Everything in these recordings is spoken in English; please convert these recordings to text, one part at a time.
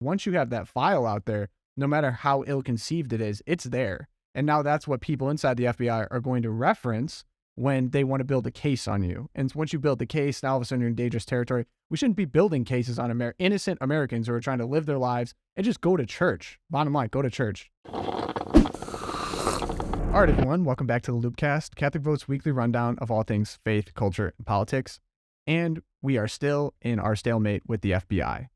once you have that file out there, no matter how ill-conceived it is, it's there. And now that's what people inside the FBI are going to reference when they want to build a case on you. And once you build the case, now all of a sudden you're in dangerous territory. We shouldn't be building cases on innocent Americans who are trying to live their lives and just go to church. Bottom line, go to church. All right, everyone, welcome back to the LOOPcast, Catholic Vote's weekly rundown of all things faith, culture, and politics. And we are still in our stalemate with the FBI.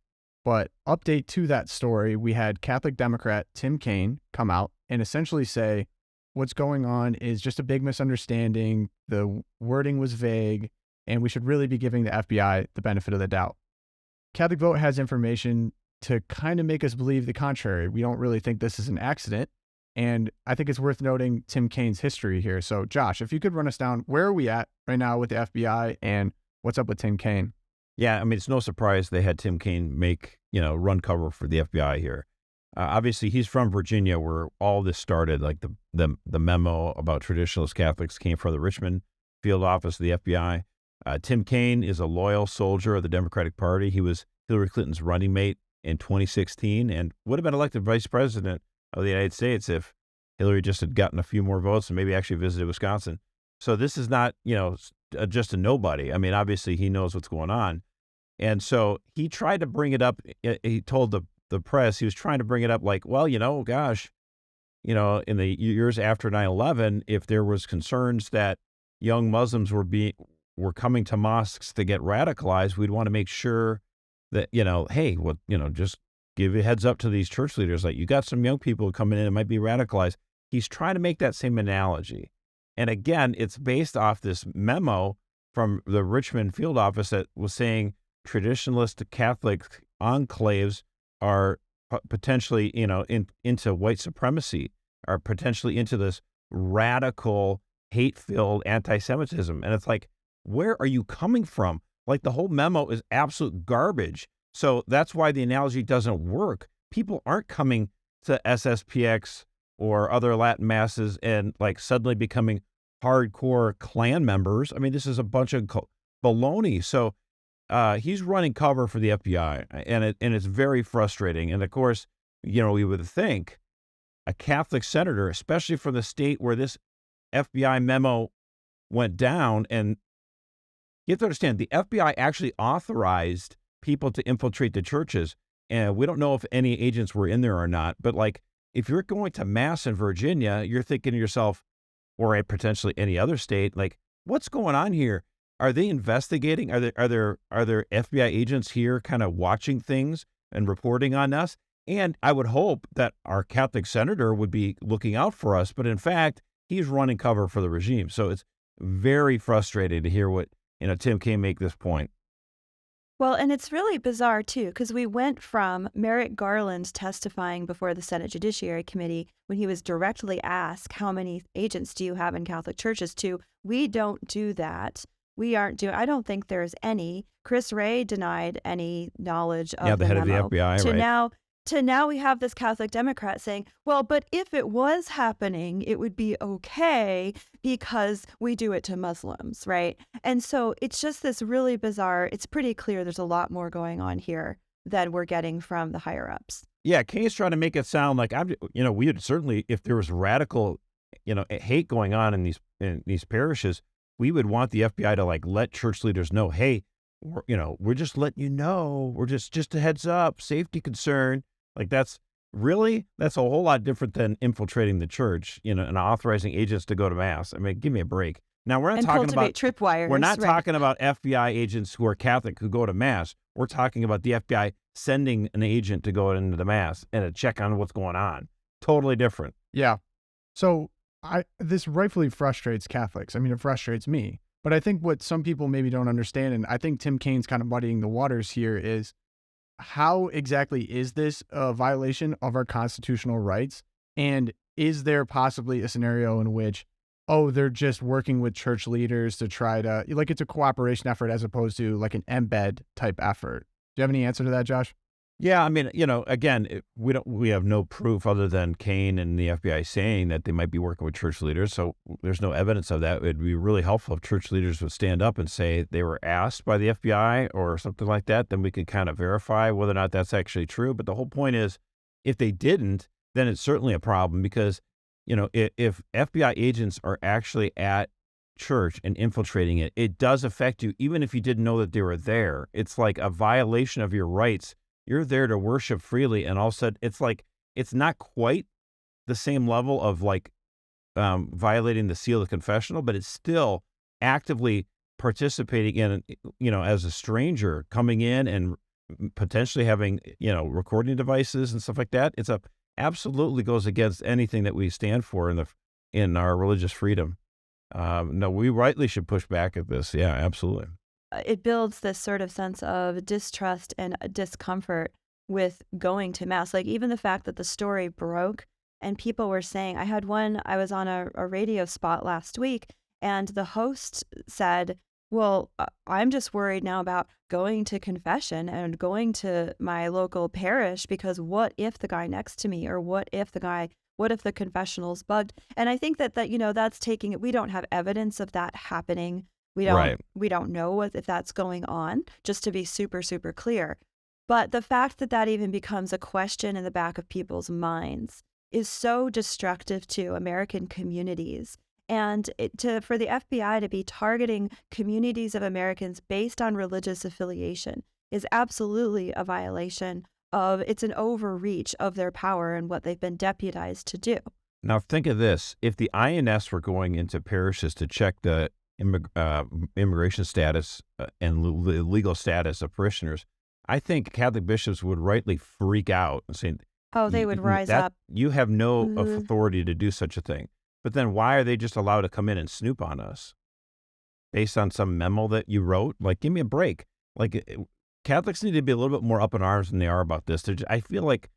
But update to that story, we had Catholic Democrat Tim Kaine come out and essentially say, what's going on is just a big misunderstanding. The wording was vague, and we should really be giving the FBI the benefit of the doubt. Catholic Vote has information to kind of make us believe the contrary. We don't really think this is an accident. And I think it's worth noting Tim Kaine's history here. So Josh, if you could run us down, where are we at right now with the FBI and what's up with Tim Kaine? Yeah, I mean, it's no surprise they had Tim Kaine run cover for the FBI here. Obviously, he's from Virginia, where all this started. Like the memo about traditionalist Catholics came from the Richmond field office of the FBI. Tim Kaine is a loyal soldier of the Democratic Party. He was Hillary Clinton's running mate in 2016 and would have been elected vice president of the United States if Hillary just had gotten a few more votes and maybe actually visited Wisconsin. So this is not, just a nobody. I mean, obviously he knows what's going on. And so he tried to bring it up. He told the press, he was trying to bring it up like, well, gosh, in the years after 9/11, if there was concerns that young Muslims were coming to mosques to get radicalized, we'd want to make sure that, hey, just give a heads up to these church leaders. Like, you got some young people coming in that might be radicalized. He's trying to make that same analogy. And again, it's based off this memo from the Richmond field office that was saying traditionalist Catholic enclaves are potentially, into white supremacy, are potentially into this radical, hate-filled anti-Semitism. And it's like, where are you coming from? Like, the whole memo is absolute garbage. So that's why the analogy doesn't work. People aren't coming to SSPX or other Latin masses and like suddenly becoming hardcore Klan members. I mean, this is a bunch of baloney. So he's running cover for the FBI, and it's very frustrating. And of course, we would think a Catholic senator, especially from the state where this FBI memo went down, and you have to understand, the FBI actually authorized people to infiltrate the churches. And we don't know if any agents were in there or not. But like, if you're going to mass in Virginia, you're thinking to yourself, or potentially any other state, like, what's going on here? Are they investigating? Are there FBI agents here kind of watching things and reporting on us? And I would hope that our Catholic senator would be looking out for us. But in fact, he's running cover for the regime. So it's very frustrating to hear what, Tim Kaine make this point. Well, and it's really bizarre, too, because we went from Merrick Garland testifying before the Senate Judiciary Committee when he was directly asked, how many agents do you have in Catholic churches, to we don't do that. I don't think there's any. Chris Wray denied any knowledge of the head memo. of the FBI, right? To now we have this Catholic Democrat saying, well, but if it was happening, it would be okay because we do it to Muslims, right? And so it's just this really bizarre, it's pretty clear there's a lot more going on here than we're getting from the higher ups. Yeah, Kaine's trying to make it sound like we would certainly, if there was radical, hate going on in these parishes, we would want the FBI to like let church leaders know, hey, we're just letting you know, we're just a heads up, safety concern. Like, that's a whole lot different than infiltrating the church, and authorizing agents to go to mass. I mean, give me a break. Now, we're not talking about tripwires. We're not right. talking about FBI agents who are Catholic who go to mass. We're talking about the FBI sending an agent to go into the mass and to check on what's going on. Totally different. Yeah. So this rightfully frustrates Catholics. I mean, it frustrates me. But I think what some people maybe don't understand, and I think Tim Kaine's kind of muddying the waters here, is how exactly is this a violation of our constitutional rights? And is there possibly a scenario in which, they're just working with church leaders to try to, like, it's a cooperation effort as opposed to like an embed type effort? Do you have any answer to that, Josh? Yeah, I mean, again, we have no proof other than Kaine and the FBI saying that they might be working with church leaders. So there's no evidence of that. It'd be really helpful if church leaders would stand up and say they were asked by the FBI or something like that. Then we could kind of verify whether or not that's actually true. But the whole point is, if they didn't, then it's certainly a problem because, if FBI agents are actually at church and infiltrating it, it does affect you, even if you didn't know that they were there. It's like a violation of your rights. You're there to worship freely, and all of a sudden, it's not quite the same level of violating the seal of the confessional, but it's still actively participating in, as a stranger coming in and potentially having, recording devices and stuff like that. Absolutely goes against anything that we stand for in our religious freedom. No, we rightly should push back at this. Yeah, absolutely. It builds this sort of sense of distrust and discomfort with going to Mass. Like even the fact that the story broke and people were saying, I was on a radio spot last week and the host said, well, I'm just worried now about going to confession and going to my local parish because what if the guy next to me or what if the confessional's bugged? And I think that that's taking it. We don't have evidence of that happening. We don't know if that's going on, just to be super, super clear. But the fact that even becomes a question in the back of people's minds is so destructive to American communities. And for the FBI to be targeting communities of Americans based on religious affiliation is absolutely a violation it's an overreach of their power and what they've been deputized to do. Now think of this. If the INS were going into parishes to check the immigration status and legal status of parishioners, I think Catholic bishops would rightly freak out and say, "Oh, they would rise up. You have no authority to do such a thing." But then why are they just allowed to come in and snoop on us based on some memo that you wrote? Like, give me a break. Catholics need to be a little bit more up in arms than they are about this. I feel like,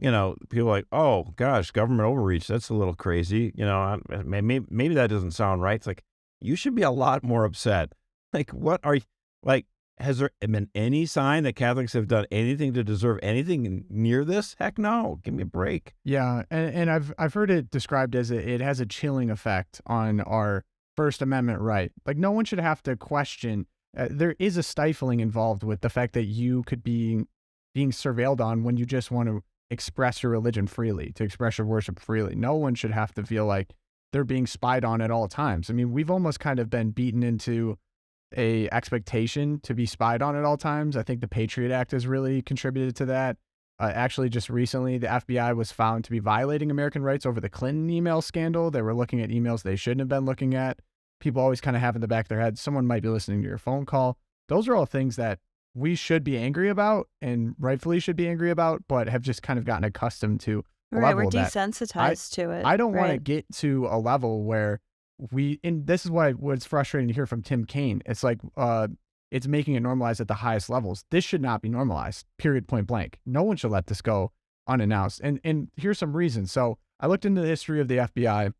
people are like, oh gosh, government overreach. That's a little crazy. Maybe that doesn't sound right. It's like, you should be a lot more upset. Has there been any sign that Catholics have done anything to deserve anything near this? Heck no. Give me a break. Yeah. And I've heard it described as it has a chilling effect on our First Amendment right. Like no one should have to question. There is a stifling involved with the fact that you could be being surveilled on when you just want to express your religion freely, to express your worship freely. No one should have to feel like they're being spied on at all times. I mean, we've almost kind of been beaten into a expectation to be spied on at all times. I think the Patriot Act has really contributed to that. Actually, just recently, the FBI was found to be violating American rights over the Clinton email scandal. They were looking at emails they shouldn't have been looking at. People always kind of have in the back of their head, someone might be listening to your phone call. Those are all things that we should be angry about and rightfully should be angry about, but have just kind of gotten accustomed to a level we're of that. desensitized to it. I don't want to get to a level where and this is what's frustrating to hear from Tim Kaine. It's like, it's making it normalized at the highest levels. This should not be normalized, period, point blank. No one should let this go unannounced. And here's some reasons. So I looked into the history of the FBI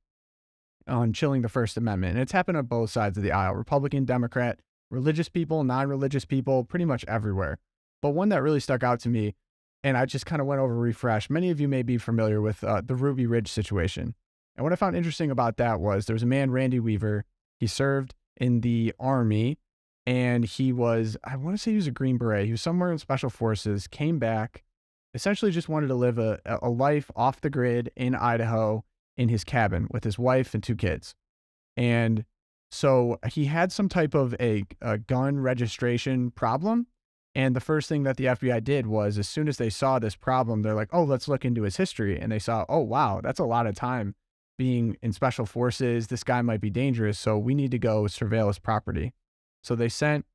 on chilling the First Amendment, and it's happened on both sides of the aisle, Republican, Democrat, religious people, non-religious people, pretty much everywhere. But one that really stuck out to me, and I just kind of went over refresh. Many of you may be familiar with the Ruby Ridge situation. And what I found interesting about that was there was a man, Randy Weaver. He served in the Army, and he was, I want to say he was a Green Beret. He was somewhere in Special Forces, came back, essentially just wanted to live a life off the grid in Idaho in his cabin with his wife and 2 kids. And so he had some type of a gun registration problem. And the first thing that the FBI did was, as soon as they saw this problem, they're like, oh, let's look into his history. And they saw, oh, wow, that's a lot of time being in Special Forces. This guy might be dangerous, so we need to go surveil his property. So they sent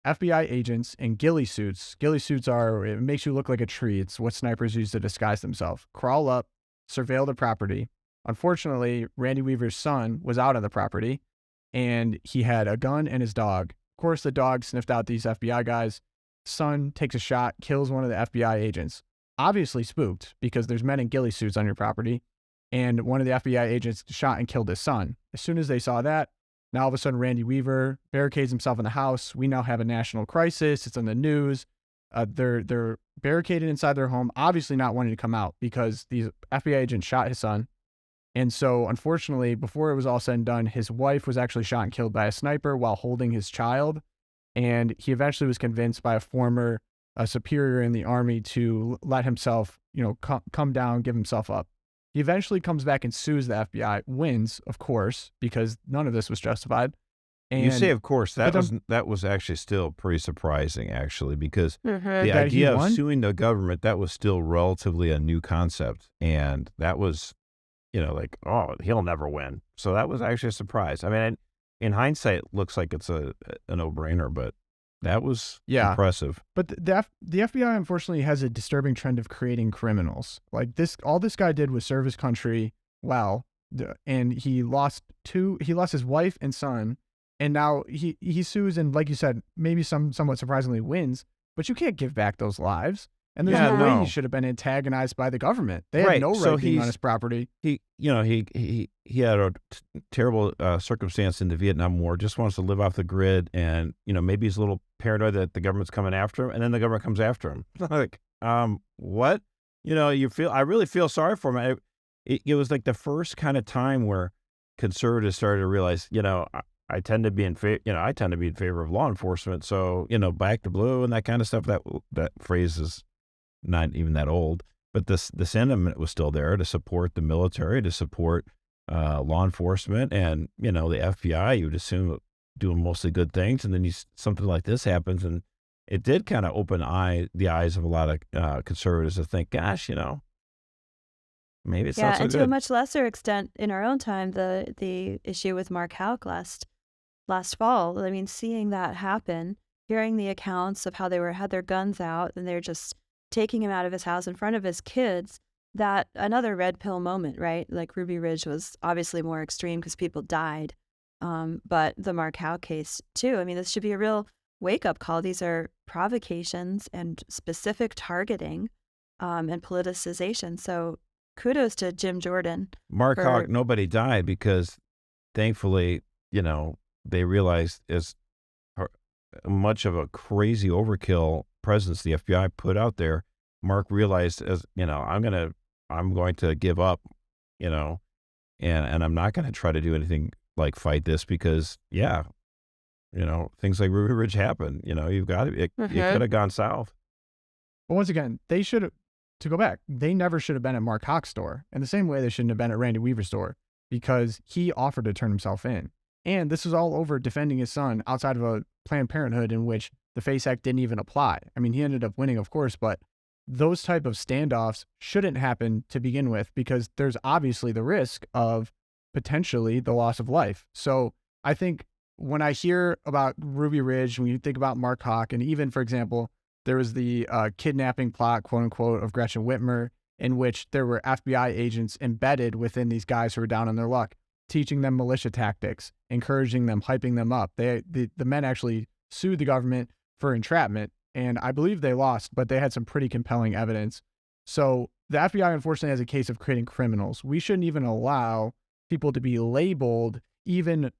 FBI agents in ghillie suits. Ghillie suits it makes you look like a tree. It's what snipers use to disguise themselves. Crawl up, surveil the property. Unfortunately, Randy Weaver's son was out on the property, and he had a gun and his dog. Of course, the dog sniffed out these FBI guys. Son takes a shot, kills one of the FBI agents. Obviously spooked, because there's men in ghillie suits on your property, and one of the FBI agents shot and killed his son. As soon as they saw that, now all of a sudden Randy Weaver barricades himself in the house. We now have a national crisis. It's on the news. They're barricaded inside their home, obviously not wanting to come out because these FBI agents shot his son. And so, unfortunately, before it was all said and done, his wife was actually shot and killed by a sniper while holding his child. And he eventually was convinced by a former superior in the army to let himself, come down, give himself up. He eventually comes back and sues the FBI, wins, of course, because none of this was justified. And You say, of course, but that was actually still pretty surprising, actually, because the that he idea of won? suing the government, that was still relatively a new concept. And that was, like, oh, he'll never win. So that was actually a surprise. I mean, in hindsight, it looks like it's a no-brainer, but that was impressive. But the FBI, unfortunately, has a disturbing trend of creating criminals. Like all this guy did was serve his country well, and he lost his wife and son, and now he sues and, like you said, maybe somewhat surprisingly wins. But you can't give back those lives, and there's no way he should have been antagonized by the government. They had no right being on his property. He had a terrible circumstance in the Vietnam War. Just wants to live off the grid, and maybe he's a little paranoid that the government's coming after him, and then the government comes after him. Like, what? I really feel sorry for him. It was like the first kind of time where conservatives started to realize, I tend to be in favor of law enforcement. So back to blue and that kind of stuff. That phrase is not even that old. But the sentiment was still there to support the military, to support law enforcement, and the FBI. You would assume doing mostly good things, and then something like this happens, and it did kind of open the eyes of a lot of conservatives to think, gosh, maybe it's not so and good. to a much lesser extent, in our own time, the issue with Mark Houck last fall. I mean, seeing that happen, hearing the accounts of how they had their guns out, and they're just taking him out of his house in front of his kids, that another red pill moment, right? Like Ruby Ridge was obviously more extreme because people died. But the Mark Houck case too. I mean, this should be a real wake-up call. These are provocations and specific targeting and politicization. So kudos to Jim Jordan. Mark Houck, nobody died because thankfully, they realized as much of a crazy overkill presence the FBI put out there, Mark realized I'm going to give up, and I'm not going to try to do anything like fight this because, things like Ruby Ridge happen. You've got it could have gone south. But once again, to go back, they never should have been at Mark Houck's store. In the same way they shouldn't have been at Randy Weaver's store because he offered to turn himself in. And this was all over defending his son outside of a Planned Parenthood in which the FACE Act didn't even apply. I mean, he ended up winning, of course, but those type of standoffs shouldn't happen to begin with because there's obviously the risk of potentially the loss of life. So I think when I hear about Ruby Ridge, when you think about Mark Houck, and even, for example, there was the kidnapping plot, quote unquote, of Gretchen Whitmer, in which there were FBI agents embedded within these guys who were down on their luck, teaching them militia tactics, encouraging them, hyping them up. The men actually sued the government for entrapment, and I believe they lost, but they had some pretty compelling evidence. So the FBI, unfortunately, has a case of creating criminals. We shouldn't even allow people to be labeled, even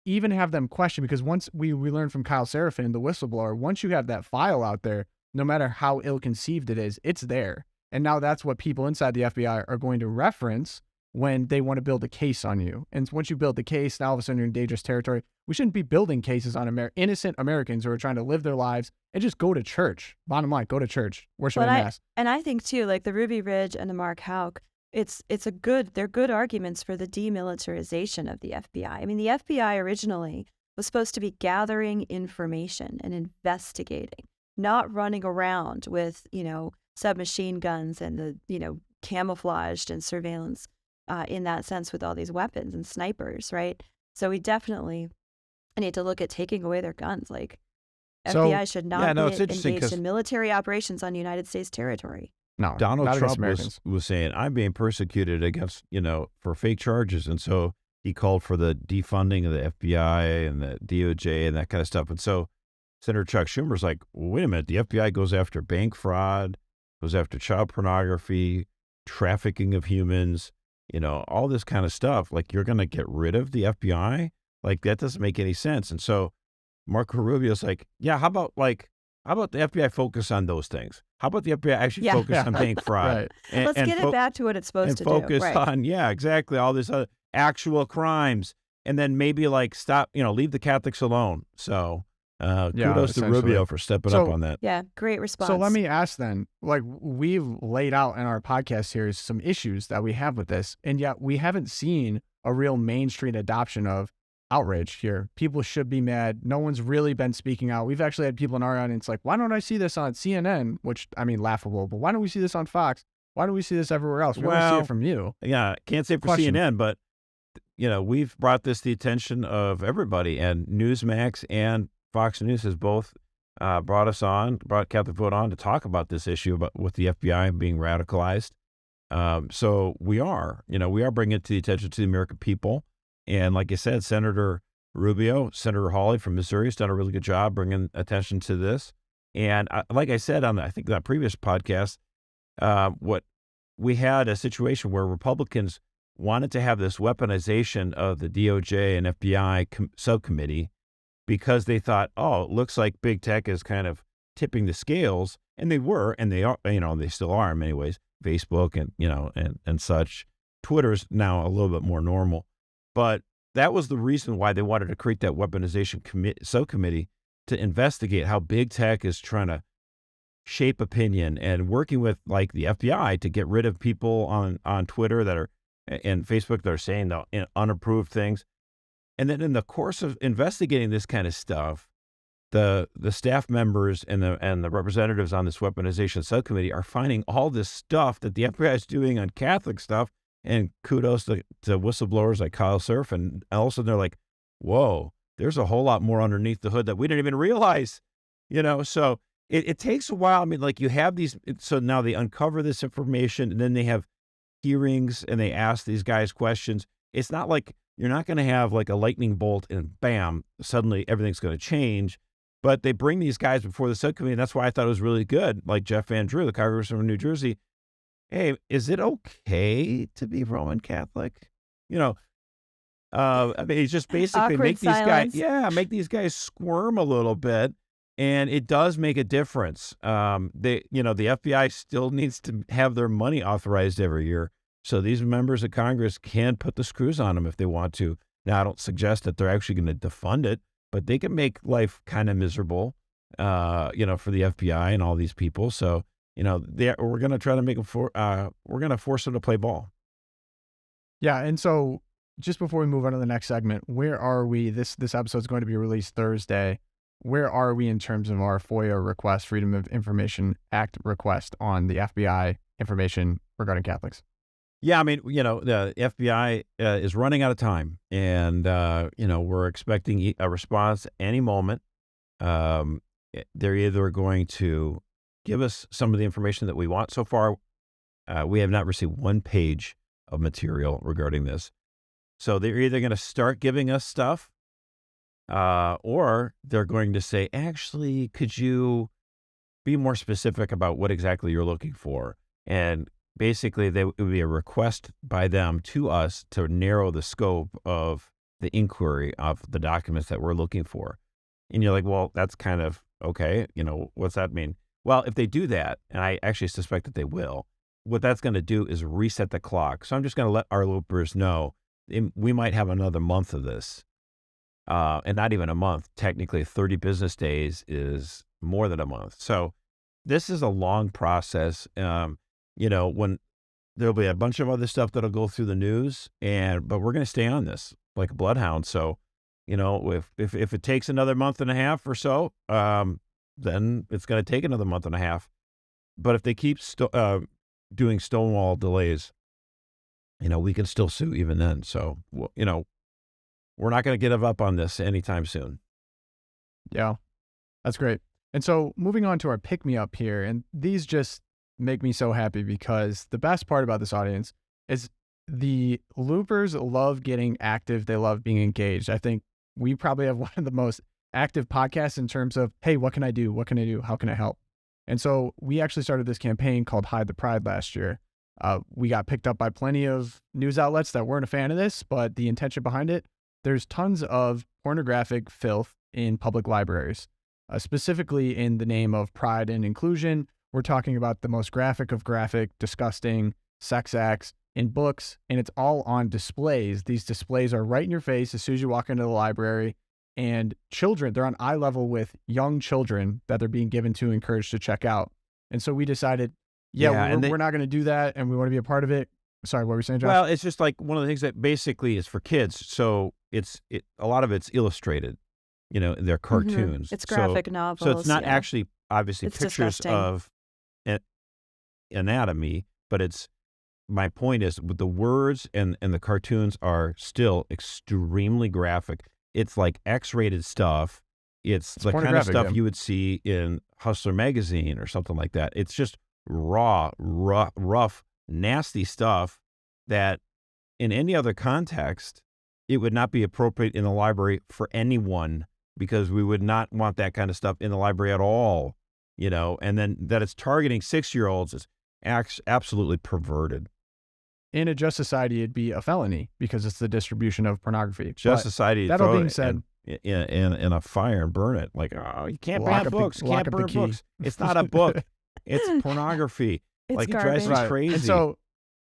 have them questioned, because once we learned from Kyle Seraphin, the whistleblower, once you have that file out there, no matter how ill-conceived it is, it's there. And now that's what people inside the FBI are going to reference when they want to build a case on you. And once you build the case, now all of a sudden you're in dangerous territory. We shouldn't be building cases on innocent Americans who are trying to live their lives and just go to church. Bottom line, go to church, worship in Mass. And I think too, like the Ruby Ridge and the Mark Houck, they're good arguments for the demilitarization of the FBI. I mean, the FBI originally was supposed to be gathering information and investigating, not running around with, submachine guns and the, camouflaged and surveillance in that sense with all these weapons and snipers, right? So we definitely need to look at taking away their guns. Like FBI should not be engaged in military operations on United States territory. No, Donald Trump was saying, I'm being persecuted against, for fake charges. And so he called for the defunding of the FBI and the DOJ and that kind of stuff. And so Senator Chuck Schumer's like, well, wait a minute, the FBI goes after bank fraud, goes after child pornography, trafficking of humans, all this kind of stuff. Like, you're going to get rid of the FBI? Like, that doesn't make any sense. And so Marco Rubio's like, yeah, how about the FBI focus on those things? How about the FBI actually Yeah. focus on paying fraud? Right. Let's get it back to what it's supposed and to focus do. Right. on, exactly, all this other actual crimes. And then maybe like stop, leave the Catholics alone. So kudos to Rubio for stepping up on that. Yeah, great response. So let me ask then, like we've laid out in our podcast series some issues that we have with this, and yet we haven't seen a real mainstream adoption of outrage here. People should be mad. No one's really been speaking out. We've actually had people in our audience like, why don't I see this on CNN? Which, I mean, laughable, but why don't we see this on Fox? Why don't we see this everywhere else? We want to see it from you. Yeah, can't say for CNN, but we've brought this to the attention of everybody, and Newsmax and Fox News has both brought Catholic Vote on to talk about this issue with the FBI being radicalized. So we are bringing it to the attention to the American people. And like I said, Senator Senator Hawley from Missouri has done a really good job bringing attention to this. And like I said on, I think, that previous podcast, what we had a situation where Republicans wanted to have this weaponization of the DOJ and FBI subcommittee because they thought, oh, it looks like big tech is kind of tipping the scales. And they were, and they are, they still are in many ways, Facebook and such. Twitter's now a little bit more normal. But that was the reason why they wanted to create that weaponization subcommittee to investigate how big tech is trying to shape opinion and working with like the FBI to get rid of people on Twitter and Facebook that are saying unapproved things. And then in the course of investigating this kind of stuff, the staff members and the representatives on this weaponization subcommittee are finding all this stuff that the FBI is doing on Catholic stuff. And kudos to whistleblowers like Kyle Surf. And all of a sudden they're like, whoa, there's a whole lot more underneath the hood that we didn't even realize, So it takes a while. I mean, like you have these, so now they uncover this information and then they have hearings and they ask these guys questions. It's not like you're not going to have like a lightning bolt and bam, suddenly everything's going to change. But they bring these guys before the subcommittee. And that's why I thought it was really good. Like Jeff Van Drew, the congressman from New Jersey. Hey, is it okay to be Roman Catholic? I mean, it's just basically make these guys squirm a little bit, and it does make a difference. The FBI still needs to have their money authorized every year, so these members of Congress can put the screws on them if they want to. Now, I don't suggest that they're actually going to defund it, but they can make life kind of miserable, for the FBI and all these people. So. We're going to try to make them we're going to force them to play ball. Yeah. And so just before we move on to the next segment, where are we? This episode is going to be released Thursday. Where are we in terms of our FOIA request, Freedom of Information Act request on the FBI information regarding Catholics? Yeah. I mean, the FBI is running out of time and, we're expecting a response any moment. They're either going to give us some of the information that we want. So far, we have not received one page of material regarding this. So they're either going to start giving us stuff, or they're going to say, actually, could you be more specific about what exactly you're looking for? And basically, it would be a request by them to us to narrow the scope of the inquiry of the documents that we're looking for. And you're like, well, that's kind of okay. What's that mean? Well, if they do that, and I actually suspect that they will, what that's going to do is reset the clock. So I'm just going to let our loopers know we might have another month of this, and not even a month. Technically, 30 business days is more than a month. So this is a long process. When there'll be a bunch of other stuff that'll go through the news, but we're going to stay on this like a bloodhound. So, if it takes another month and a half or so, then it's going to take another month and a half. But if they keep doing stonewall delays, we can still sue even then. So, we're not going to give up on this anytime soon. Yeah, that's great. And so moving on to our pick-me-up here, and these just make me so happy because the best part about this audience is the loopers love getting active. They love being engaged. I think we probably have one of the most active podcasts in terms of, hey, what can I do? What can I do? How can I help? And so we actually started this campaign called Hide the Pride last year. We got picked up by plenty of news outlets that weren't a fan of this, but the intention behind it, there's tons of pornographic filth in public libraries, specifically in the name of pride and inclusion. we're talking about the most graphic of graphic, disgusting sex acts in books, and it's all on displays. These displays are right in your face as soon as you walk into the library, and children, they're on eye level with young children that they're being given to, encouraged to check out. And so we decided, we're not going to do that, and we want to be a part of it. Sorry, what were you saying, Josh? Well, it's just like one of the things that basically is for kids. So a lot of it's illustrated, they're cartoons. It's graphic novels. So it's not actually obviously it's pictures disgusting. of anatomy, but my point is with the words and the cartoons are still extremely graphic. It's like X-rated stuff. It's the kind of stuff you would see in Hustler magazine or something like that. It's just raw, rough, nasty stuff that in any other context, it would not be appropriate in the library for anyone, because we would not want that kind of stuff in the library at all, and then that it's targeting 6-year-olds is absolutely perverted. In a just society, it'd be a felony because it's the distribution of pornography. Just society, that all being said, in a fire and burn it. Like, oh, you can't burn books. Can't burn books. It's not a book. It's pornography. It's it drives me crazy. And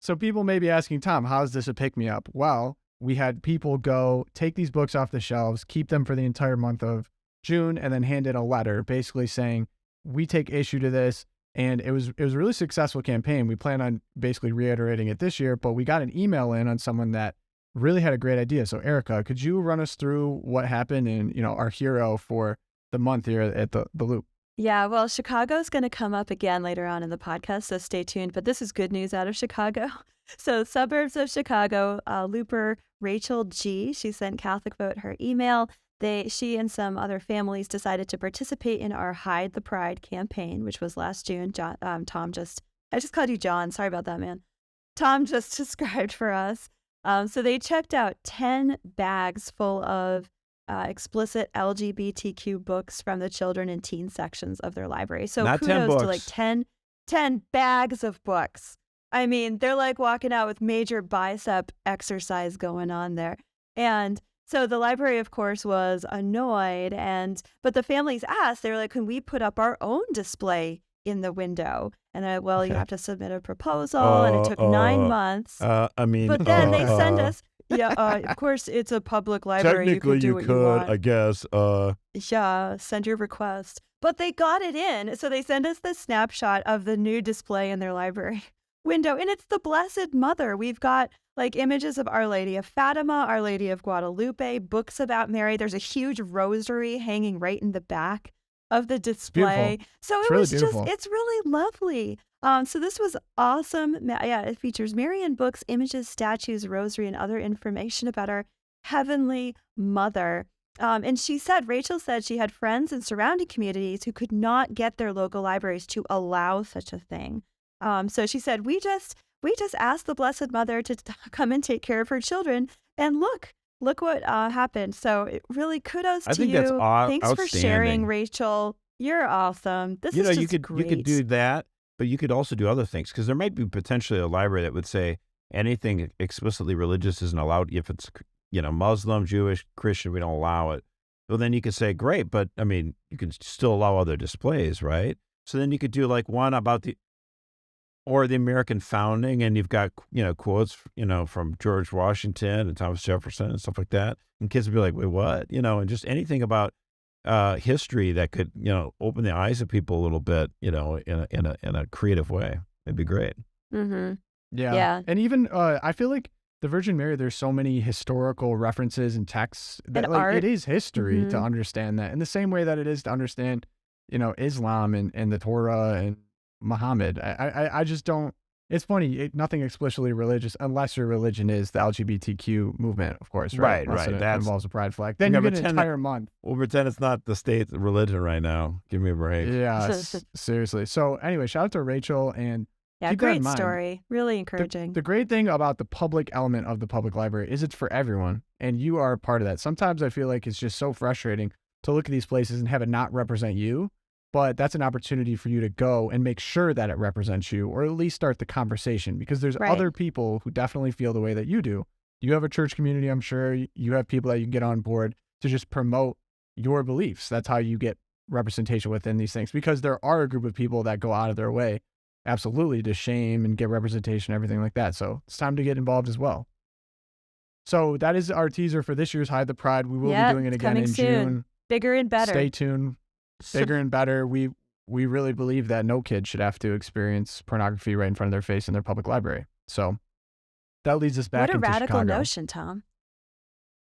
so people may be asking, Tom, how is this a pick-me-up? Well, we had people go take these books off the shelves, keep them for the entire month of June, and then hand in a letter basically saying, we take issue to this. And it was a really successful campaign. We plan on basically reiterating it this year, but we got an email in on someone that really had a great idea. So Erica, could you run us through what happened and, our hero for the month here at the Loop? Yeah, well, Chicago's going to come up again later on in the podcast, so stay tuned. But this is good news out of Chicago. So suburbs of Chicago, Looper Rachel G., she sent Catholic Vote her email. She and some other families decided to participate in our Hide the Pride campaign, which was last June. I just called you John. Sorry about that, man. Tom just described for us. So they checked out 10 bags full of explicit LGBTQ books from the children and teen sections of their library. So not kudos to like 10 bags of books. I mean, they're like walking out with major bicep exercise going on there. And so the library, of course, was annoyed, but the families asked, they were like, can we put up our own display in the window? And you have to submit a proposal, and it took 9 months. But then they send us, of course, it's a public library. Technically, you could, I guess. Yeah, send your request. But they got it in, so they send us the snapshot of the new display in their library window, and it's the Blessed Mother. We've got like images of Our Lady of Fatima, Our Lady of Guadalupe, books about Mary. There's a huge rosary hanging right in the back of the display. So it's really lovely. So this was awesome. Yeah, it features Marian books, images, statues, rosary, and other information about our Heavenly Mother. And Rachel said she had friends in surrounding communities who could not get their local libraries to allow such a thing. So she said, we just asked the Blessed Mother to come and take care of her children, and look what happened. So really kudos to you. Thanks for sharing, Rachel. You're awesome. This is just great. You could do that, but you could also do other things, because there might be potentially a library that would say anything explicitly religious isn't allowed. If it's Muslim, Jewish, Christian, we don't allow it. Well, then you could say, great, but I mean, you can still allow other displays, right? So then you could do like one about the American founding, and you've got, quotes, from George Washington and Thomas Jefferson and stuff like that. And kids would be like, wait, what? And just anything about history that could, open the eyes of people a little bit, in a creative way. It'd be great. Mm-hmm. Yeah. And even, I feel like the Virgin Mary, there's so many historical references and texts that it is history to understand that, in the same way that it is to understand, Islam and the Torah and Muhammad. I just don't. It's funny. Nothing explicitly religious, unless your religion is the LGBTQ movement, of course. Right. That involves a pride flag. Then you get an entire month. We'll pretend it's not the state's religion right now. Give me a break. Yeah, seriously. So anyway, shout out to Rachel, and keep that in mind. Great story. Really encouraging. The great thing about the public element of the public library is it's for everyone, and you are a part of that. Sometimes I feel like it's just so frustrating to look at these places and have it not represent you. But that's an opportunity for you to go and make sure that it represents you, or at least start the conversation, because there's other people who definitely feel the way that you do. You have a church community, I'm sure. You have people that you can get on board to just promote your beliefs. That's how you get representation within these things, because there are a group of people that go out of their way absolutely to shame and get representation, everything like that. So it's time to get involved as well. So that is our teaser for this year's Hide the Pride. We will be doing it again in June. Bigger and better. Stay tuned. Bigger and better. We really believe that no kid should have to experience pornography right in front of their face in their public library. So that leads us back into Chicago. What a radical notion, Tom.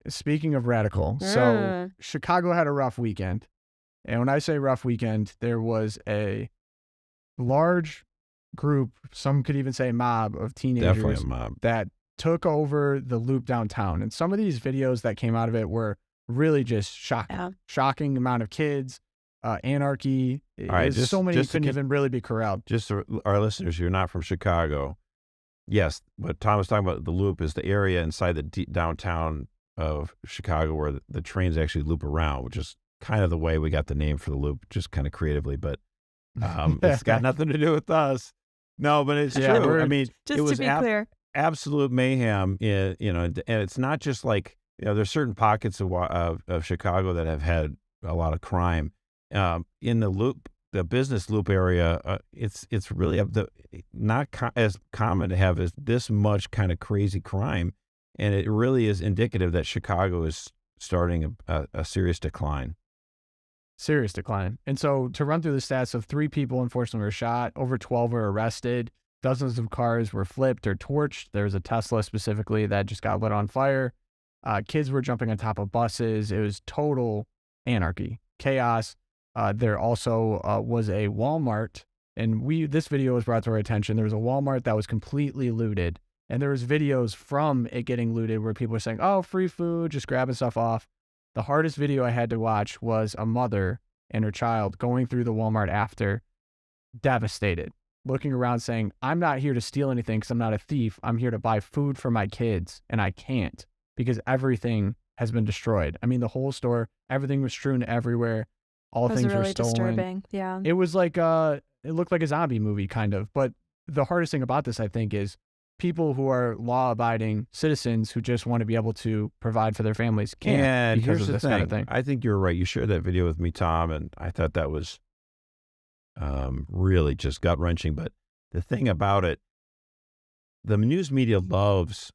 Speaking of radical, so Chicago had a rough weekend. And when I say rough weekend, there was a large group, some could even say mob of teenagers that took over the Loop downtown. And some of these videos that came out of it were really just shocking. Yeah. Shocking amount of kids, anarchy. All right, so many couldn't even really be corralled. Just so our listeners who are not from Chicago, yes, what Tom was talking about, the Loop is the area inside the downtown of Chicago where the trains actually loop around, which is kind of the way we got the name for the Loop, just kind of creatively, but it's got nothing to do with us. No, but it's true. I mean, just it was to be clear, absolute mayhem. And it's not just like, there's certain pockets of Chicago that have had a lot of crime. In the Loop, the business Loop area, it's really as common to have this much kind of crazy crime, and it really is indicative that Chicago is starting a serious decline. Serious decline. And so to run through the stats of 3 people unfortunately were shot, over 12 were arrested, dozens of cars were flipped or torched. There was a Tesla specifically that just got lit on fire. Kids were jumping on top of buses. It was total anarchy, chaos. There also was a Walmart, and this video was brought to our attention. There was a Walmart that was completely looted, and there was videos from it getting looted where people were saying, oh, free food, just grabbing stuff off. The hardest video I had to watch was a mother and her child going through the Walmart after, devastated, looking around saying, I'm not here to steal anything because I'm not a thief. I'm here to buy food for my kids, and I can't because everything has been destroyed. I mean, the whole store, everything was strewn everywhere. All things really were stolen. Disturbing. Yeah. It was like, it looked like a zombie movie kind of. But the hardest thing about this, I think, is people who are law-abiding citizens who just want to be able to provide for their families can't. And because here's of this the thing. kind of thing. I think you're right. You shared that video with me, Tom, and I thought that was really just gut-wrenching. But the thing about it, the news media loves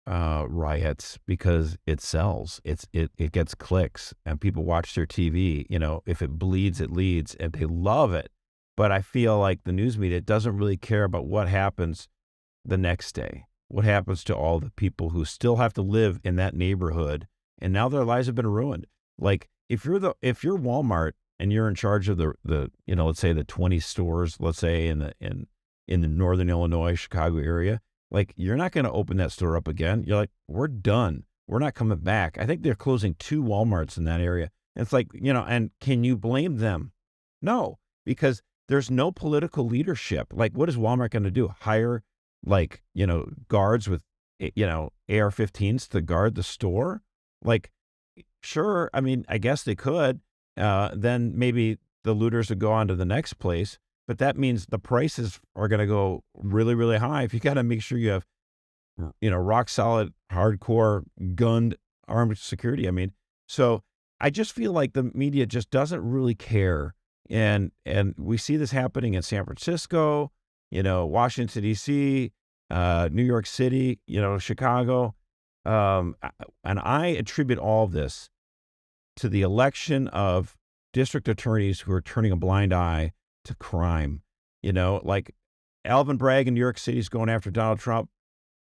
riots because it sells. It gets clicks, and people watch their TV. If it bleeds, it leads, and they love it. But I feel like the news media doesn't really care about what happens the next day. What happens to all the people who still have to live in that neighborhood, and now their lives have been ruined? Like if you're Walmart and you're in charge of the let's say the 20 stores, let's say in the northern Illinois, Chicago area, like you're not going to open that store up again. You're like, we're done. We're not coming back. I think they're closing 2 Walmarts in that area. And it's like, and can you blame them? No, because there's no political leadership. Like, what is Walmart going to do? Hire guards with, AR-15s to guard the store? Like, sure. I mean, I guess they could. Then maybe the looters would go on to the next place. But that means the prices are going to go really, really high. If you got to make sure you have, rock solid, hardcore, gunned, armed security. I mean, so I just feel like the media just doesn't really care. And we see this happening in San Francisco, Washington, D.C., New York City, Chicago. And I attribute all of this to the election of district attorneys who are turning a blind eye to crime. Like Alvin Bragg in New York City is going after Donald Trump,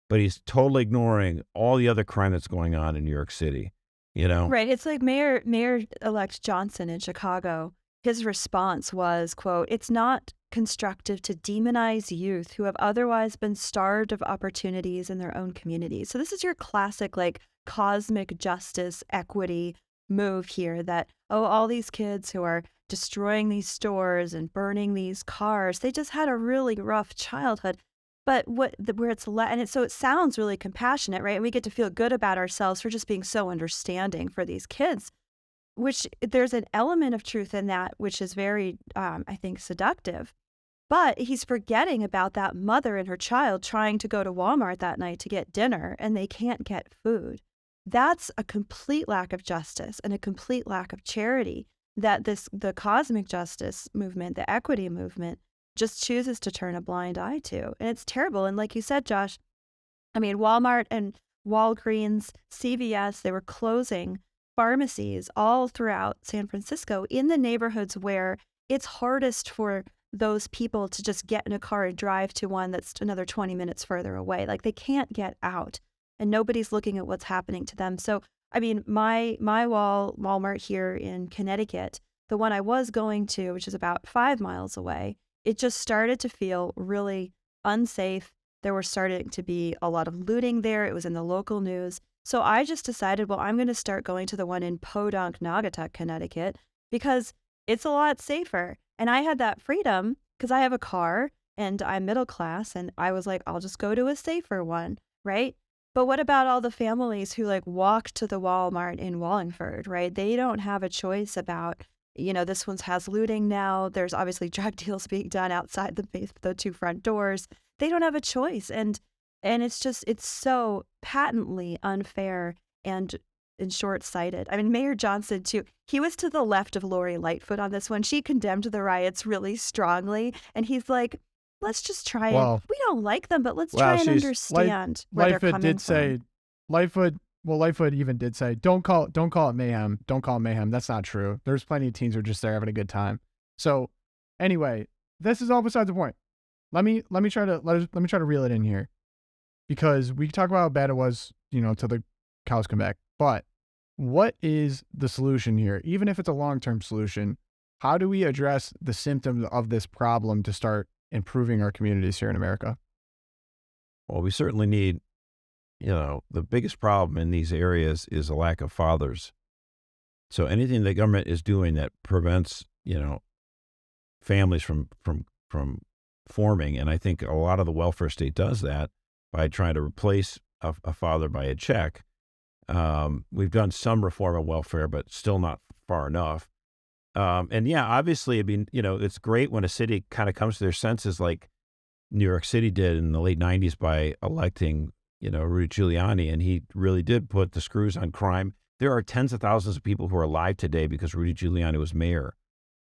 but he's totally ignoring all the other crime that's going on in New York City. Right. It's like Mayor-elect Johnson in Chicago. His response was, quote, "It's not constructive to demonize youth who have otherwise been starved of opportunities in their own communities." So this is your classic, cosmic justice equity move here that, all these kids who are destroying these stores and burning these cars, they just had a really rough childhood. But so it sounds really compassionate, right? And we get to feel good about ourselves for just being so understanding for these kids, which there's an element of truth in that, which is very, I think, seductive. But he's forgetting about that mother and her child trying to go to Walmart that night to get dinner, and they can't get food. That's a complete lack of justice and a complete lack of charity. that the cosmic justice movement, the equity movement, just chooses to turn a blind eye to. And it's terrible. And like you said, Josh, I mean, Walmart and Walgreens, CVS, they were closing pharmacies all throughout San Francisco in the neighborhoods where it's hardest for those people to just get in a car and drive to one that's another 20 minutes further away. Like they can't get out and nobody's looking at what's happening to them. So, I mean, my Walmart here in Connecticut, the one I was going to, which is about 5 miles away, it just started to feel really unsafe. There were starting to be a lot of looting there. It was in the local news. So I just decided, well, I'm going to start going to the one in Podunk, Naugatuck, Connecticut, because it's a lot safer. And I had that freedom because I have a car and I'm middle class. And I was like, I'll just go to a safer one, right? But what about all the families who like walk to the Walmart in Wallingford, right? They don't have a choice about, this one has looting now. There's obviously drug deals being done outside the 2 front doors. They don't have a choice. And it's so patently unfair and short-sighted. I mean, Mayor Johnson, too, he was to the left of Lori Lightfoot on this one. She condemned the riots really strongly. And he's like, let's just try we don't like them, but let's try and understand where they're coming from. Lightfoot even did say, don't call it mayhem. Don't call it mayhem. That's not true. There's plenty of teens who are just there having a good time. So anyway, this is all besides the point. Let me try to reel it in here, because we talk about how bad it was, till the cows come back. But what is the solution here? Even if it's a long-term solution, how do we address the symptoms of this problem to start improving our communities here in America? Well, we certainly need, the biggest problem in these areas is a lack of fathers. So anything the government is doing that prevents, families from forming, and I think a lot of the welfare state does that by trying to replace a father by a check. We've done some reform of welfare, but still not far enough. And yeah, obviously, I mean, it's great when a city kind of comes to their senses like New York City did in the late 90s by electing, Rudy Giuliani, and he really did put the screws on crime. There are tens of thousands of people who are alive today because Rudy Giuliani was mayor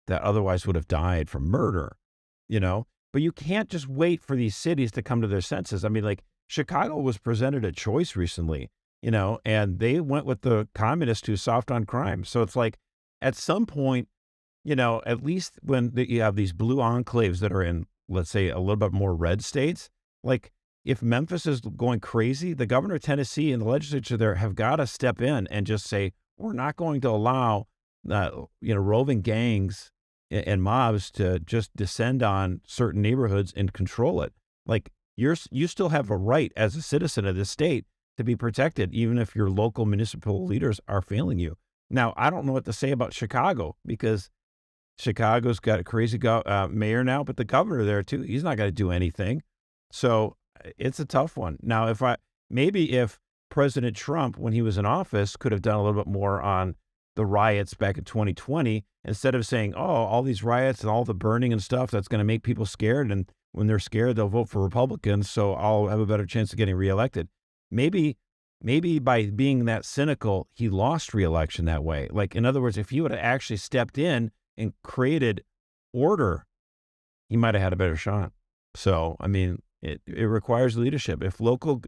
that otherwise would have died from murder, But you can't just wait for these cities to come to their senses. I mean, like Chicago was presented a choice recently, and they went with the communist who's soft on crime. So it's like at some point, at least when you have these blue enclaves that are in, let's say, a little bit more red states, like if Memphis is going crazy, the governor of Tennessee and the legislature there have got to step in and just say, we're not going to allow, roving gangs and mobs to just descend on certain neighborhoods and control it. Like you still have a right as a citizen of this state to be protected, even if your local municipal leaders are failing you. Now, I don't know what to say about Chicago because Chicago's got a crazy mayor now, but the governor there too, he's not going to do anything. So it's a tough one. Now, if President Trump, when he was in office, could have done a little bit more on the riots back in 2020, instead of saying, all these riots and all the burning and stuff, that's going to make people scared. And when they're scared, they'll vote for Republicans. So I'll have a better chance of getting reelected. Maybe by being that cynical, he lost reelection that way. Like, in other words, if he would have actually stepped in and created order, he might have had a better shot. So, I mean, it requires leadership. If local,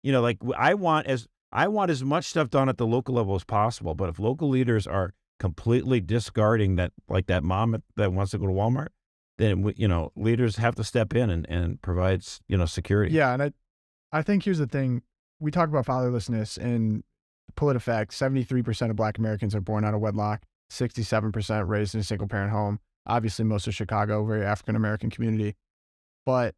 I want as much stuff done at the local level as possible. But if local leaders are completely discarding that, like that mom that wants to go to Walmart, then, leaders have to step in and provide, security. Yeah. And I think here's the thing. We talk about fatherlessness, and PolitiFact, 73% of Black Americans are born out of wedlock, 67% raised in a single parent home. Obviously, most of Chicago, very African-American community. But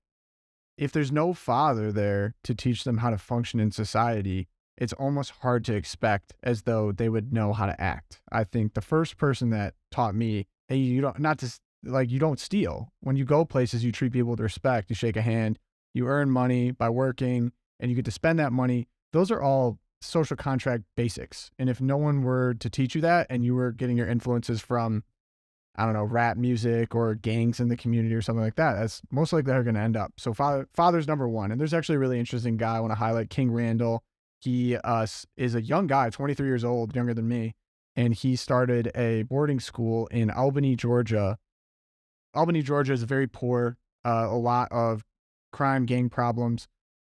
if there's no father there to teach them how to function in society, it's almost hard to expect as though they would know how to act. I think the first person that taught me, hey, you don't steal. When you go places, you treat people with respect. You shake a hand. You earn money by working, and you get to spend that money. Those are all social contract basics. And if no one were to teach you that, and you were getting your influences from, I don't know, rap music or gangs in the community or something like that, that's most likely how you're going to end up. So father's number one. And there's actually a really interesting guy I want to highlight, King Randall. He is a young guy, 23 years old, younger than me. and he started a boarding school in Albany, Georgia. Albany, Georgia is very poor, a lot of crime, gang problems.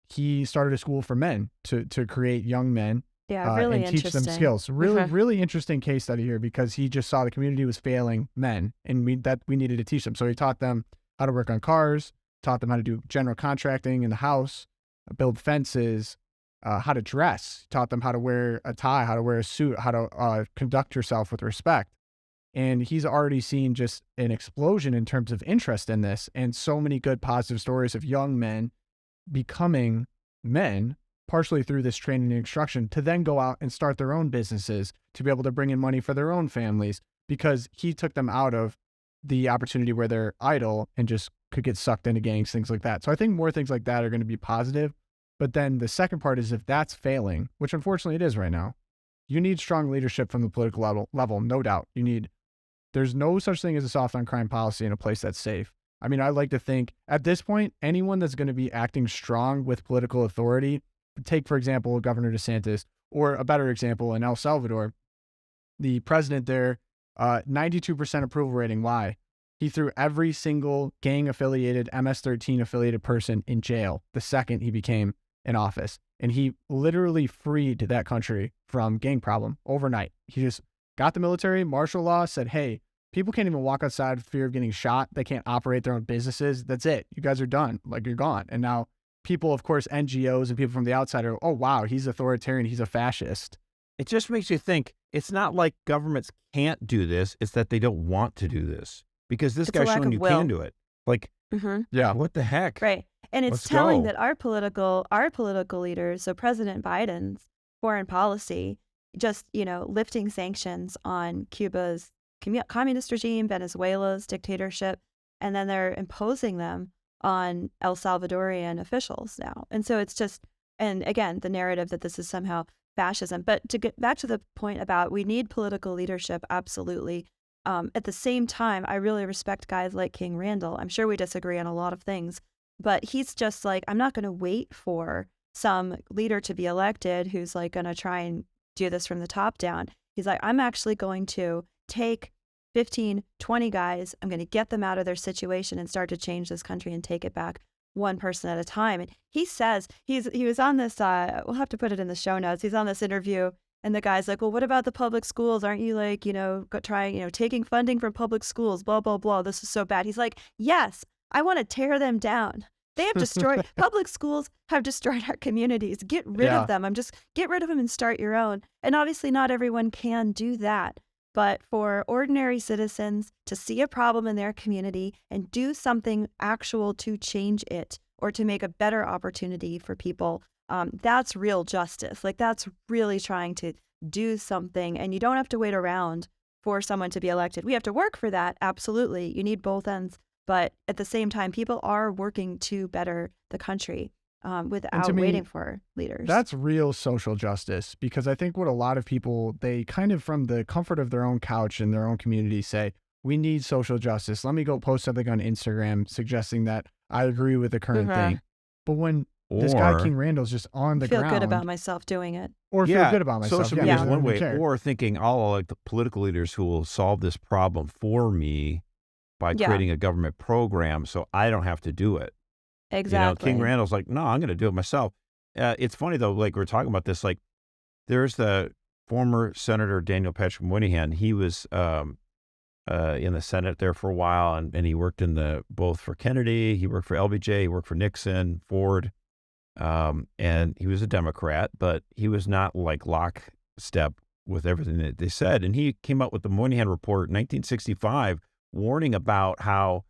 He started a school for men to create young men really and teach them interesting. skills. Really interesting case study here, because he just saw the community was failing men, and we needed to teach them. So he taught them how to work on cars, taught them how to do general contracting in the house, build fences, how to dress, taught them how to wear a tie, how to wear a suit, how to conduct yourself with respect. And he's already seen just an explosion in terms of interest in this, and so many good positive stories of young men becoming men, partially through this training and instruction, to then go out and start their own businesses, to be able to bring in money for their own families, because he took them out of the opportunity where they're idle and just could get sucked into gangs, things like that. So I think more things like that are going to be positive. But then the second part is, if that's failing, which unfortunately it is right now, you need strong leadership from the political level, no doubt. There's no such thing as a soft on crime policy in a place that's safe. I mean, I like to think at this point, anyone that's going to be acting strong with political authority, take, for example, Governor DeSantis, or a better example in El Salvador, the president there, 92% approval rating. Why? He threw every single gang-affiliated, MS-13 affiliated person in jail the second he became in office. And he literally freed that country from gang problem overnight. He just got the military, martial law, said, hey, people can't even walk outside with fear of getting shot. They can't operate their own businesses. That's it. You guys are done. Like, you're gone. And now people, of course, NGOs and people from the outside are, oh, wow, he's authoritarian. He's a fascist. It just makes you think, it's not like governments can't do this. It's that they don't want to do this, because this guy's showing you can do it. Like, yeah, what the heck? Right. And it's Let's telling go. that our political leaders, so President Biden's foreign policy, just, lifting sanctions on Cuba's communist regime, Venezuela's dictatorship, and then they're imposing them on El Salvadorian officials now. And so it's just, and again, the narrative that this is somehow fascism. But to get back to the point about we need political leadership, absolutely. At the same time, I really respect guys like King Randall. I'm sure we disagree on a lot of things, but he's just like, I'm not going to wait for some leader to be elected who's like going to try and do this from the top down. He's like, I'm actually going to take 15, 20 guys. I'm going to get them out of their situation and start to change this country and take it back one person at a time. And he says, he was on this, we'll have to put it in the show notes. He's on this interview, and the guy's like, well, what about the public schools? Aren't you like, trying, taking funding from public schools, blah, blah, blah. This is so bad. He's like, yes, I want to tear them down. They have destroyed, public schools have destroyed our communities. Get rid of them. Get rid of them and start your own. And obviously not everyone can do that. But for ordinary citizens to see a problem in their community and do something actual to change it or to make a better opportunity for people, that's real justice. Like, that's really trying to do something. And you don't have to wait around for someone to be elected. We have to work for that. Absolutely. You need both ends. But at the same time, people are working to better the country without waiting for leaders. That's real social justice, because I think what a lot of people, they kind of from the comfort of their own couch in their own community say, we need social justice. Let me go post something on Instagram suggesting that I agree with the current thing. But when this guy, King Randall's just on the ground. Feel good about myself doing it. Or feel good about myself. Social media is one way. Or thinking, I'll like the political leaders who will solve this problem for me by creating a government program so I don't have to do it. Exactly. King Randall's like, no, I'm going to do it myself. It's funny, though, like we're talking about this, like there's the former Senator Daniel Patrick Moynihan. He was in the Senate there for a while, and he worked both for Kennedy, he worked for LBJ, he worked for Nixon, Ford, and he was a Democrat, but he was not like lockstep with everything that they said. And he came up with the Moynihan Report in 1965, warning about how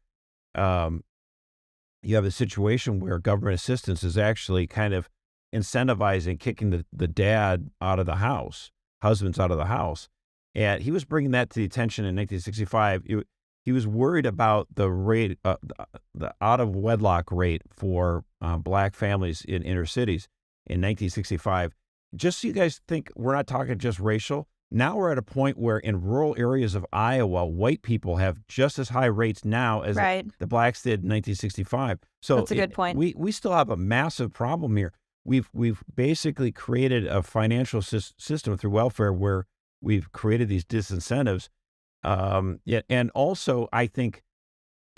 you have a situation where government assistance is actually kind of incentivizing kicking the dad out of the house, husbands out of the house. And he was bringing that to the attention in 1965. He was worried about the rate, the out-of-wedlock rate for black families in inner cities in 1965. Just so you guys think, we're not talking just racial. Now we're at a point where in rural areas of Iowa, white people have just as high rates now as the blacks did in 1965. So that's a good point. We still have a massive problem here. We've basically created a financial system through welfare where we've created these disincentives. And also, I think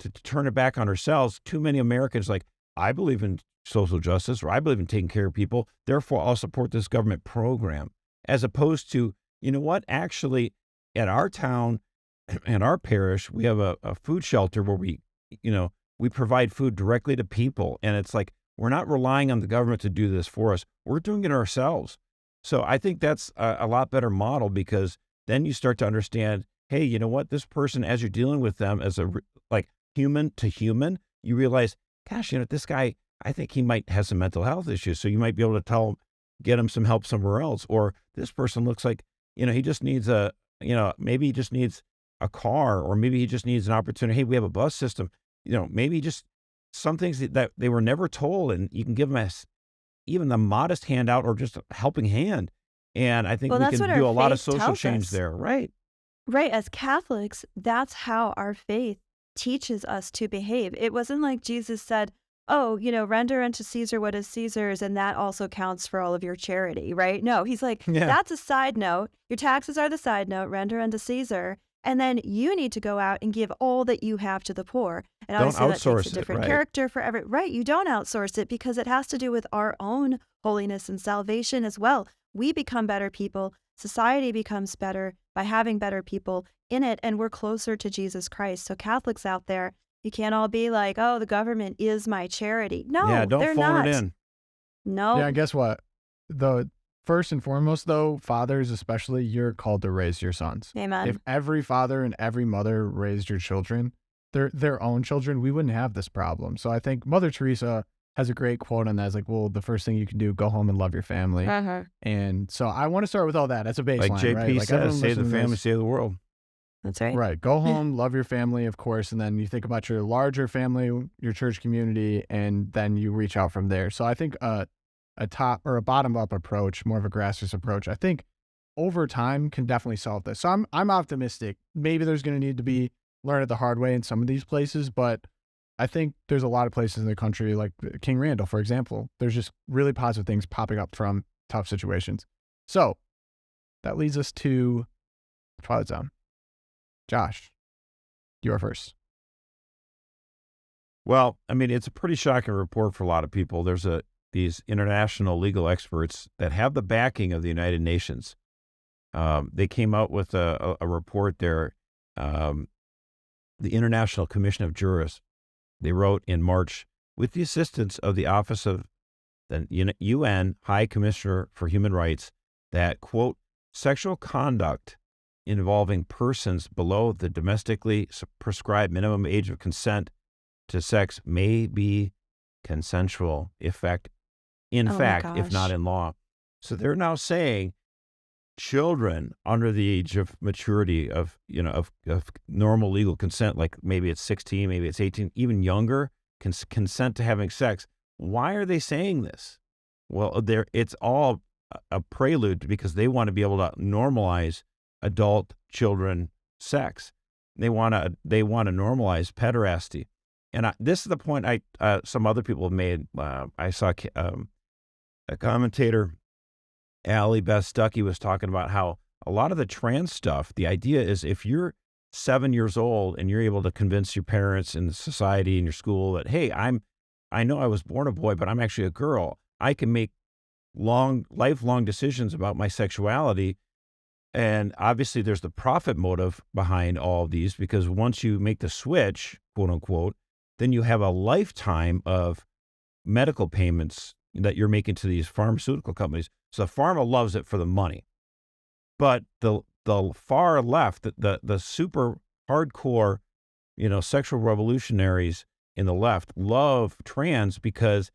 to turn it back on ourselves, too many Americans like, I believe in social justice, or I believe in taking care of people, therefore I'll support this government program, as opposed to, you know what, actually, at our town and our parish, we have a food shelter where we provide food directly to people. And it's like, we're not relying on the government to do this for us. We're doing it ourselves. So I think that's a lot better model, because then you start to understand, hey, you know what, this person, as you're dealing with them as like human to human, you realize, gosh, this guy, I think he might have some mental health issues. So you might be able to tell him, get him some help somewhere else. Or this person looks like, he just needs maybe he just needs a car, or maybe he just needs an opportunity. Hey, we have a bus system. Maybe just some things that they were never told, and you can give them even the modest handout or just a helping hand. And I think we can do a lot of social change there. Right. Right. As Catholics, that's how our faith teaches us to behave. It wasn't like Jesus said, oh, render unto Caesar what is Caesar's, and that also counts for all of your charity, right? No, he's like, that's a side note. Your taxes are the side note, render unto Caesar. And then you need to go out and give all that you have to the poor. And obviously that takes a different character for every, right? You don't outsource it, because it has to do with our own holiness and salvation as well. We become better people. Society becomes better by having better people in it, and we're closer to Jesus Christ. So Catholics out there, you can't all be like, oh, the government is my charity. No, don't phone it in. No. Yeah, guess what? First and foremost, though, fathers especially, you're called to raise your sons. Amen. If every father and every mother raised your children, their own children, we wouldn't have this problem. So I think Mother Teresa has a great quote on that. It's like, well, the first thing you can do, go home and love your family. And so I want to start with all that. That's a baseline, like JP right? says, save the family, save the world. That's right. Right. Go home, love your family, of course, and then you think about your larger family, your church community, and then you reach out from there. So I think a top or a bottom up approach, more of a grassroots approach, I think over time can definitely solve this. So I'm optimistic. Maybe there's going to need to be learned the hard way in some of these places, but I think there's a lot of places in the country, like King Randall, for example, there's just really positive things popping up from tough situations. So that leads us to Twilight Zone. Josh, you are first. Well, I mean, it's a pretty shocking report for a lot of people. There's these international legal experts that have the backing of the United Nations. They came out with a report there. The International Commission of Jurists, they wrote in March, with the assistance of the Office of the UN High Commissioner for Human Rights, that, quote, sexual conduct involving persons below the domestically prescribed minimum age of consent to sex may be consensual, in fact, if not in law. So they're now saying children under the age of maturity of normal legal consent, like maybe it's 16, maybe it's 18, even younger, can consent to having sex. Why are they saying this? Well, it's all a prelude, because they want to be able to normalize adult children sex. They want to normalize pederasty. And this is the point some other people have made. I saw a commentator, Allie Beth Stuckey, was talking about how a lot of the trans stuff, the idea is if you're 7 years old and you're able to convince your parents and the society and your school that, hey, I know I was born a boy, but I'm actually a girl. I can make lifelong decisions about my sexuality. And obviously there's the profit motive behind all of these, because once you make the switch, quote unquote, then you have a lifetime of medical payments that you're making to these pharmaceutical companies. So pharma loves it for the money. But the far left, the super hardcore, sexual revolutionaries in the left love trans, because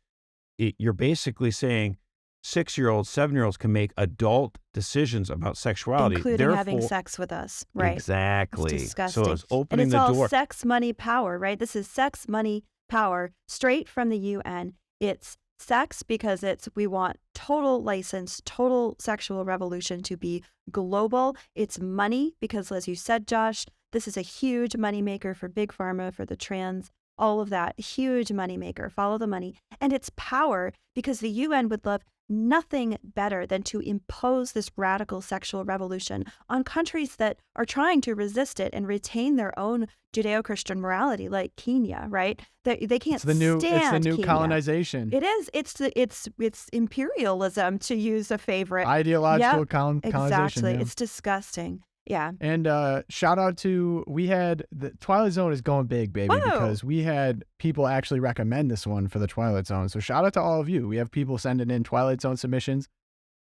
you're basically saying 6-year-olds, 7-year-olds can make adult decisions about sexuality, including having sex with us, right? Exactly. It's disgusting. So it's opening the door. And it's all sex, money, power, right? This is sex, money, power, straight from the UN. It's sex because we want total license, total sexual revolution to be global. It's money because, as you said, Josh, this is a huge moneymaker for big pharma, for the trans all of that. Huge moneymaker, follow the money. And it's power, because the UN would love nothing better than to impose this radical sexual revolution on countries that are trying to resist it and retain their own Judeo-Christian morality, like Kenya, right? They can't It's the new Kenya. colonization. It is. It's imperialism, to use a favorite. Ideological colonization. Exactly. Yeah. It's disgusting. Yeah. And shout out to, we had the Twilight Zone is going big, baby, Whoa. because we had people actually recommend this one for the Twilight Zone. So shout out to all of you. We have people sending in Twilight Zone submissions.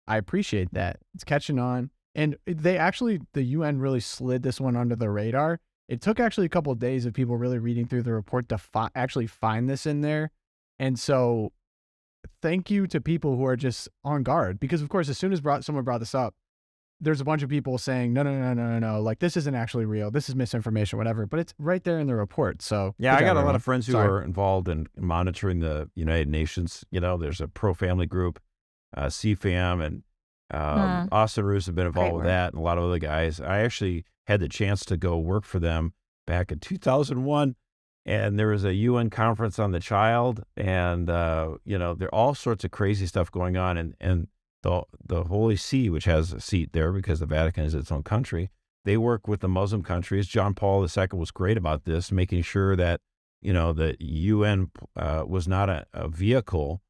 I appreciate that. It's catching on. And the UN really slid this one under the radar. It took actually a couple of days of people really reading through the report to actually find this in there. And so thank you to people who are just on guard, because of course, as soon as someone brought this up, there's a bunch of people saying, no, like, this isn't actually real. This is misinformation, whatever. But it's right there in the report. So yeah, I got a lot of friends who are involved in monitoring the United Nations. You know, there's a pro-family group, CFAM, and Austin Roos have been involved with that, and a lot of other guys. I actually had the chance to go work for them back in 2001, and there was a UN conference on the child, and you know, there are all sorts of crazy stuff going on, and the Holy See, which has a seat there because the Vatican is its own country, they work with the Muslim countries. John Paul II was great about this, making sure that, you know, the UN was not a vehicle,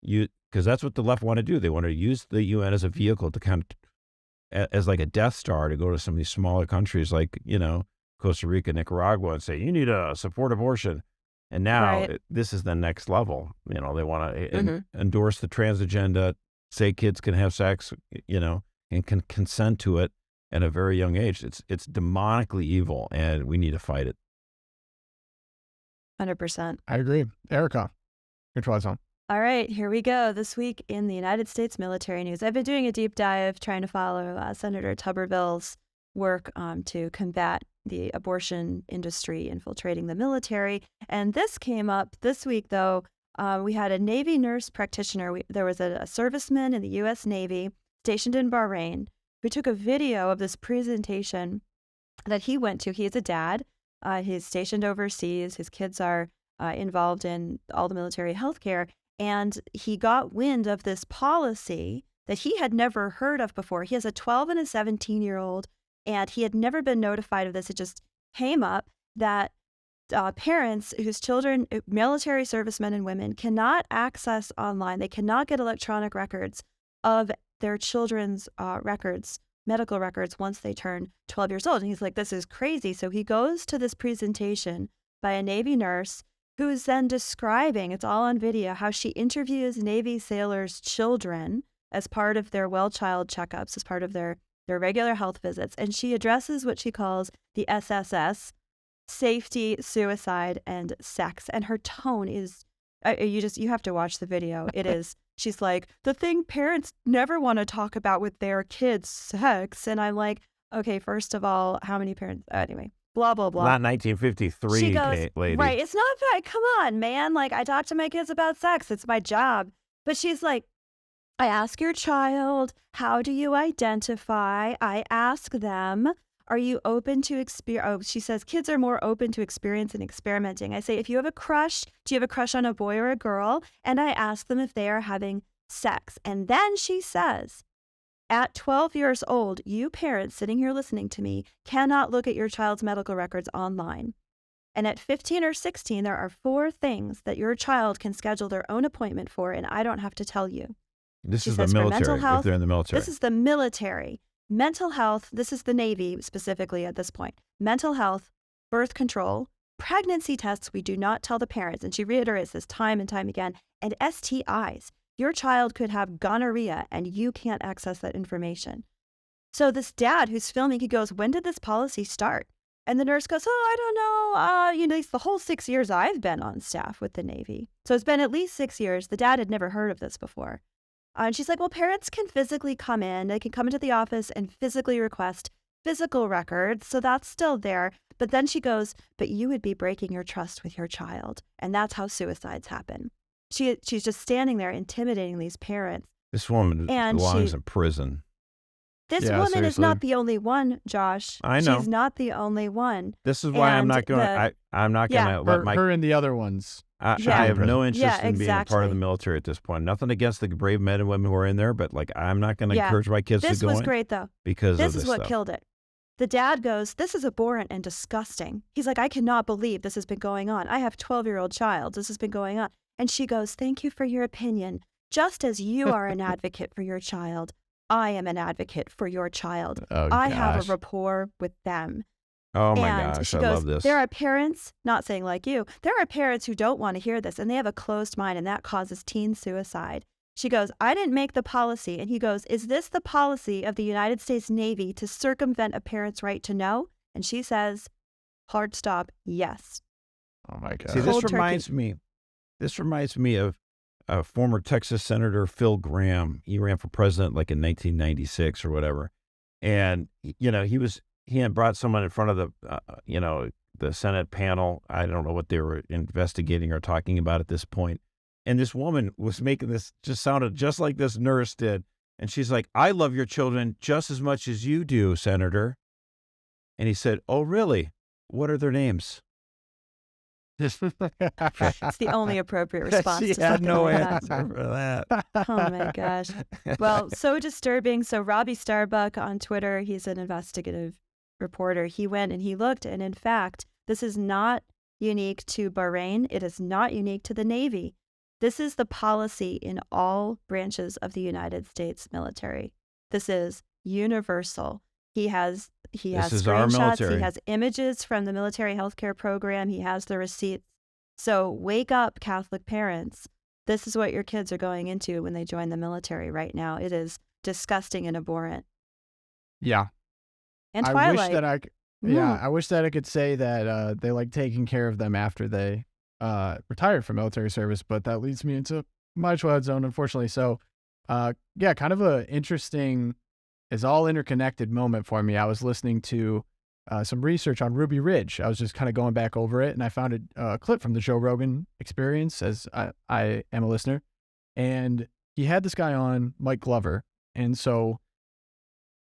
because that's what the left want to do. They want to use the UN as a vehicle to kind of, as like a Death Star, to go to some of these smaller countries like, you know, Costa Rica, Nicaragua, and say, you need to support abortion. And now this is the next level. You know, they want to endorse the trans agenda, say kids can have sex, you know, and can consent to it at a very young age. It's demonically evil, and we need to fight it. 100%. I agree. Erica, your Twilight Zone. All right, here we go. This week in the United States military news, I've been doing a deep dive trying to follow Senator Tuberville's work to combat the abortion industry infiltrating the military. And this came up this week, though. We had a Navy nurse practitioner. There was a serviceman in the U.S. Navy stationed in Bahrain who took a video of this presentation that he went to. He is a dad. He's stationed overseas. His kids are involved in all the military healthcare. And he got wind of this policy that he had never heard of before. He has a 12 and a 17-year-old, and he had never been notified of this. It just came up that parents whose children, military servicemen and women, cannot access online. They cannot get electronic records of their children's records, medical records, once they turn 12 years old. And he's like, this is crazy. So he goes to this presentation by a Navy nurse who is then describing, it's all on video, how she interviews Navy sailors' children as part of their well-child checkups, as part of their regular health visits. And she addresses what she calls the SSS, safety, suicide, and sex. And her tone is, you have to watch the video. It is, she's like, the thing parents never want to talk about with their kids, sex. And I'm like, okay, first of all, how many parents, anyway, blah, blah, blah. Not 1953, she goes, lady. Right, it's not bad. Come on, man. Like, I talk to my kids about sex. It's my job. But she's like, I ask your child, how do you identify? I ask them, are you open to she says kids are more open to experience and experimenting. I say, if you have a crush, do you have a crush on a boy or a girl? And I ask them if they are having sex. And then she says, at 12 years old, you parents sitting here listening to me cannot look at your child's medical records online. And at 15 or 16, there are 4 things that your child can schedule their own appointment for, and I don't have to tell you. This is the military, if they're in the military. This is the military. Mental health, this is the Navy specifically at this point. Mental health, birth control, pregnancy tests we do not tell the parents, and she reiterates this time and time again, and STIs. Your child could have gonorrhea, and you can't access that information. So this dad who's filming, he goes, when did this policy start? And the nurse goes, I don't know. It's the whole 6 years I've been on staff with the Navy. So it's been at least 6 years. The dad had never heard of this before. And she's like, well, parents can physically come in. They can come into the office and physically request physical records. So that's still there. But then she goes, but you would be breaking your trust with your child. And that's how suicides happen. She's just standing there intimidating these parents. This woman belongs in prison. This Yeah, woman is seriously. not the only one, Josh. I know. She's not the only one. This is why I'm And not going. I'm not going to let my. Her and the other ones. I Yeah. have no prison. interest in being a part of the exactly. military at this point. Nothing against the brave men and women who are in there, but like I'm not going to Yeah. encourage my kids This to go was in great, though. because This of this is what stuff. killed it. The dad goes, "This is abhorrent and disgusting." He's like, "I cannot believe this has been going on. I have a 12-year-old child. This has been going on." And she goes, "Thank you for your opinion. Just as you are an advocate for your child, I am an advocate for your child. Oh, I have gosh. a rapport with them." Oh my And gosh, she I goes, love this. "There are parents," not saying like you, "there are parents who don't want to hear this and they have a closed mind and that causes teen suicide." She goes, "I didn't make the policy." And he goes, "Is this the policy of the United States Navy to circumvent a parent's right to know?" And she says, hard stop, yes. Oh my God. See, this Cold turkey. reminds me. This reminds me of former Texas Senator Phil Gramm. He ran for president like in 1996 or whatever, and he had brought someone in front of the Senate panel. I don't know what they were investigating or talking about at this point. And this woman was making this just sounded just like this nurse did. And she's like, "I love your children just as much as you do, Senator." And he said, "Oh, really? What are their names?" It's the only appropriate response She to had something no like that. answer for that. Oh my gosh. Well, so disturbing. So Robbie Starbuck on Twitter, he's an investigative reporter. He went and he looked, and in fact, this is not unique to Bahrain. It is not unique to the Navy. This is the policy in all branches of the United States military. This is universal. He has This is our screenshots. military. He has images from the military healthcare program. He has the receipts. So wake up, Catholic parents. This is what your kids are going into when they join the military right now. It is disgusting and abhorrent. Yeah. And I Twilight. wish that I wish that I could say that they like taking care of them after they retired from military service, but that leads me into my Twilight Zone, unfortunately. So, yeah, kind of a interesting, it's all interconnected moment for me. I was listening to some research on Ruby Ridge. I was just kind of going back over it, and I found a clip from the Joe Rogan Experience, as I am a listener, and he had this guy on, Mike Glover, and so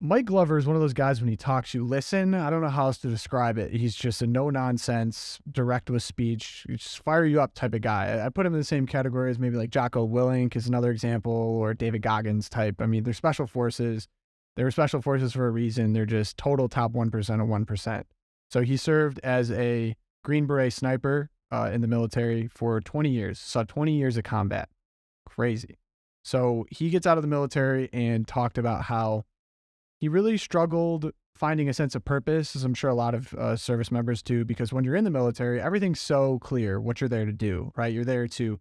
Mike Glover is one of those guys when he talks, you listen. I don't know how else to describe it. He's just a no-nonsense, direct with speech, just fire you up type of guy. I put him in the same category as maybe like Jocko Willink is another example, or David Goggins type. I mean, they're special forces. They were special forces for a reason. They're just total top 1% of 1%. So he served as a Green Beret sniper in the military for 20 years, saw 20 years of combat. Crazy. So he gets out of the military and talked about how he really struggled finding a sense of purpose, as I'm sure a lot of service members do, because when you're in the military, everything's so clear what you're there to do, right? You're there to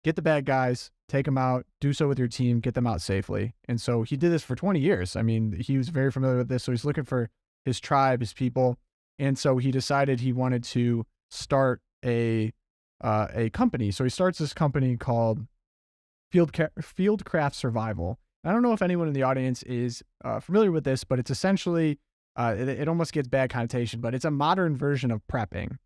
get the bad guys, take them out, do so with your team, get them out safely. And so he did this for 20 years. I mean, he was very familiar with this. So he's looking for his tribe, his people. And so he decided he wanted to start a company. So he starts this company called Fieldcraft Survival. I don't know if anyone in the audience is familiar with this, but it's essentially, it almost gets bad connotation, but it's a modern version of prepping.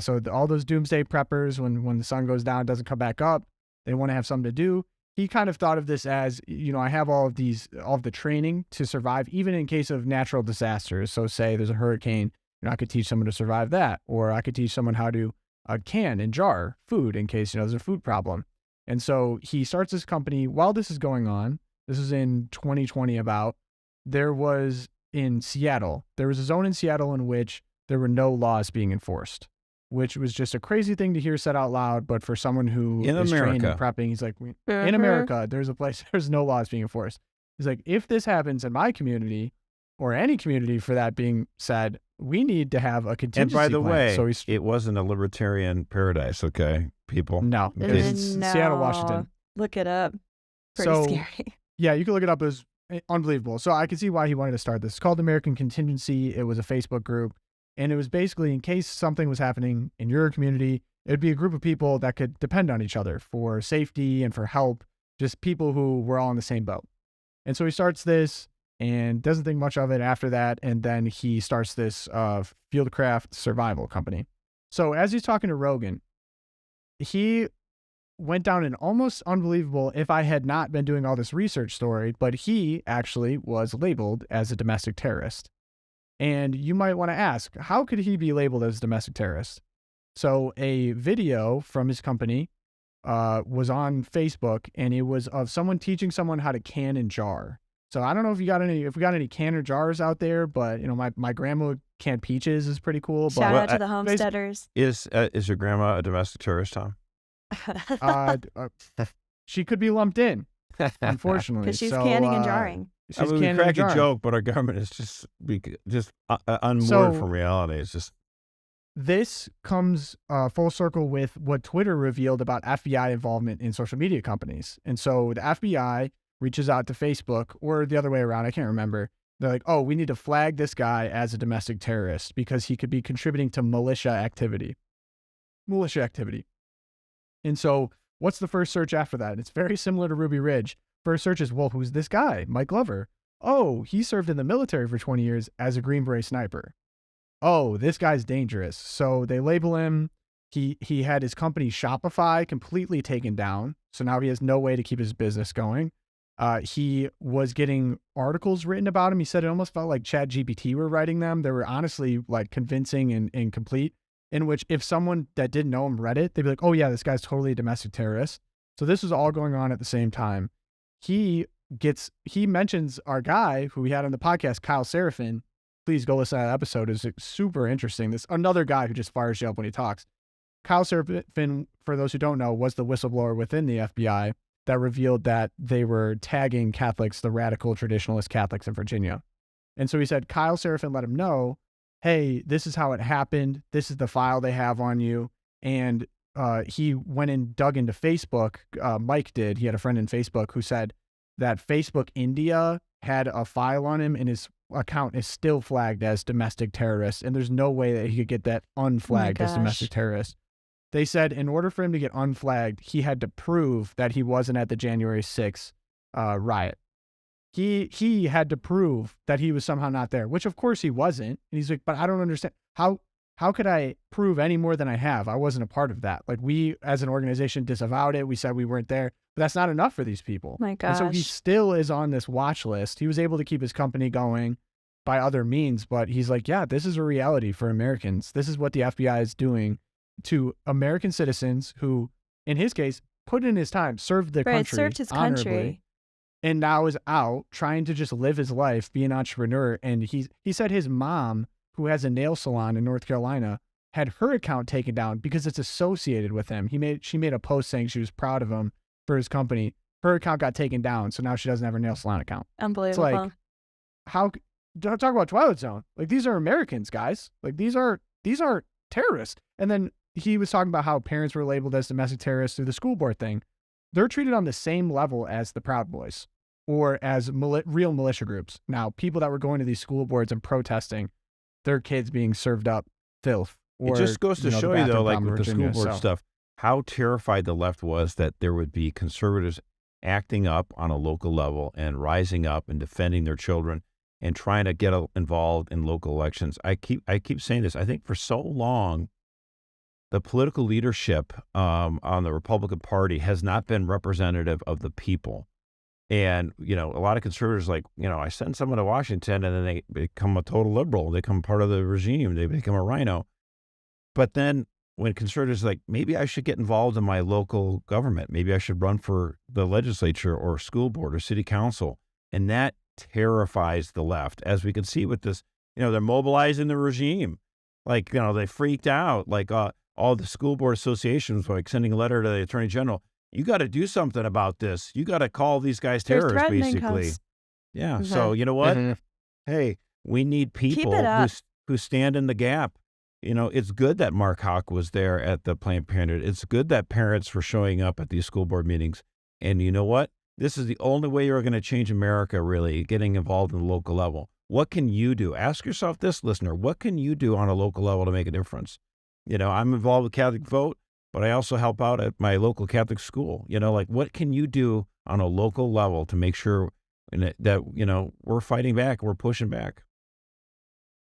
So all those doomsday preppers, when the sun goes down, it doesn't come back up, they want to have something to do. He kind of thought of this as, I have all of the training to survive, even in case of natural disasters. So say there's a hurricane, I could teach someone to survive that, or I could teach someone how to can and jar food in case, there's a food problem. And so he starts this company while this is going on. This is in 2020 there was in Seattle, there was a zone in Seattle in which there were no laws being enforced, which was just a crazy thing to hear said out loud. But for someone who is trained in prepping, he's like, in America, there's a place, there's no laws being enforced. He's like, if this happens in my community or any community for that being said, we need to have a contingency plan. And by the way, so it wasn't a libertarian paradise, okay, people? No, it's No. Seattle, Washington. Look it up. Pretty scary. Yeah, you can look it up. It was unbelievable. So I can see why he wanted to start this. It's called American Contingency. It was a Facebook group. And it was basically in case something was happening in your community, it would be a group of people that could depend on each other for safety and for help, just people who were all in the same boat. And so he starts this and doesn't think much of it after that. And then he starts this Fieldcraft Survival company. So as he's talking to Rogan, he went down an almost unbelievable, if I had not been doing all this research story, but he actually was labeled as a domestic terrorist. And you might want to ask, how could he be labeled as a domestic terrorist? So a video from his company was on Facebook, and it was of someone teaching someone how to can and jar. So I don't know if we got any canner jars out there, but my grandma canned peaches is pretty cool. Shout But out to the homesteaders. Is your grandma a domestic terrorist, Tom? She could be lumped in, unfortunately, Because she's canning and jarring. She's we canning crack and a jarring. joke, but our government is just unmoored from reality. It's just This comes full circle with what Twitter revealed about FBI involvement in social media companies. And so the FBI reaches out to Facebook, or the other way around, I can't remember. They're like, oh, we need to flag this guy as a domestic terrorist because he could be contributing to militia activity. And so what's the first search after that? It's very similar to Ruby Ridge. First search is, well, who's this guy? Mike Glover. Oh, he served in the military for 20 years as a Green Beret sniper. Oh, this guy's dangerous. So they label him. He had his company Shopify completely taken down. So now he has no way to keep his business going. He was getting articles written about him. He said it almost felt like ChatGPT were writing them. They were honestly like convincing and complete, in which if someone that didn't know him read it, they'd be like, oh yeah, this guy's totally a domestic terrorist. So this was all going on at the same time. He mentions our guy who we had on the podcast, Kyle Seraphin. Please go listen to that episode. It's super interesting. This another guy who just fires you up when he talks. Kyle Seraphin, for those who don't know, was the whistleblower within the FBI that revealed that they were tagging Catholics, the radical traditionalist Catholics in Virginia. And so he said, Kyle Seraphin let him know, hey, this is how it happened. This is the file they have on you. And he went and dug into Facebook. Mike did. He had a friend in Facebook who said that Facebook India had a file on him, and his account is still flagged as domestic terrorist. And there's no way that he could get that unflagged as domestic terrorist. They said in order for him to get unflagged, he had to prove that he wasn't at the January 6th riot. He had to prove that he was somehow not there, which of course he wasn't. And he's like, but I don't understand. How could I prove any more than I have? I wasn't a part of that. Like, we as an organization disavowed it. We said we weren't there, but that's not enough for these people. My gosh. And so he still is on this watch list. He was able to keep his company going by other means, but he's like, yeah, this is a reality for Americans. This is what the FBI is doing to American citizens who, in his case, put in his time, served their country, served his honorably, country, and now is out trying to just live his life, be an entrepreneur. And he said his mom, who has a nail salon in North Carolina, had her account taken down because it's associated with him. She made a post saying she was proud of him for his company. Her account got taken down, so now she doesn't have her nail salon account. Unbelievable. It's like, don't talk about Twilight Zone. Like, these are Americans, guys. Like, these are terrorists. And then he was talking about how parents were labeled as domestic terrorists through the school board thing. They're treated on the same level as the Proud Boys or as real militia groups. Now, people that were going to these school boards and protesting, their kids being served up filth. Or, it just goes to show you, though, like with the school board so. stuff, how terrified the left was that there would be conservatives acting up on a local level and rising up and defending their children and trying to get involved in local elections. I keep saying this. I think for so long, the political leadership on the Republican Party has not been representative of the people. And, a lot of conservatives, like, I send someone to Washington and then they become a total liberal. They become part of the regime. They become a rhino. But then when conservatives are like, maybe I should get involved in my local government. Maybe I should run for the legislature or school board or city council. And that terrifies the left, as we can see with this, they're mobilizing the regime. Like, they freaked out, like all the school board associations, like sending a letter to the attorney general. You got to do something about this. You got to call these guys terrorists, basically. Yeah. Mm-hmm. So you know what? Mm-hmm. Hey, we need people who stand in the gap. It's good that Mark Houck was there at the Planned Parenthood. It's good that parents were showing up at these school board meetings. And you know what? This is the only way you're going to change America, really, getting involved in the local level. What can you do? Ask yourself this, listener. What can you do on a local level to make a difference? I'm involved with CatholicVote, but I also help out at my local Catholic school. What can you do on a local level to make sure that, we're fighting back, we're pushing back?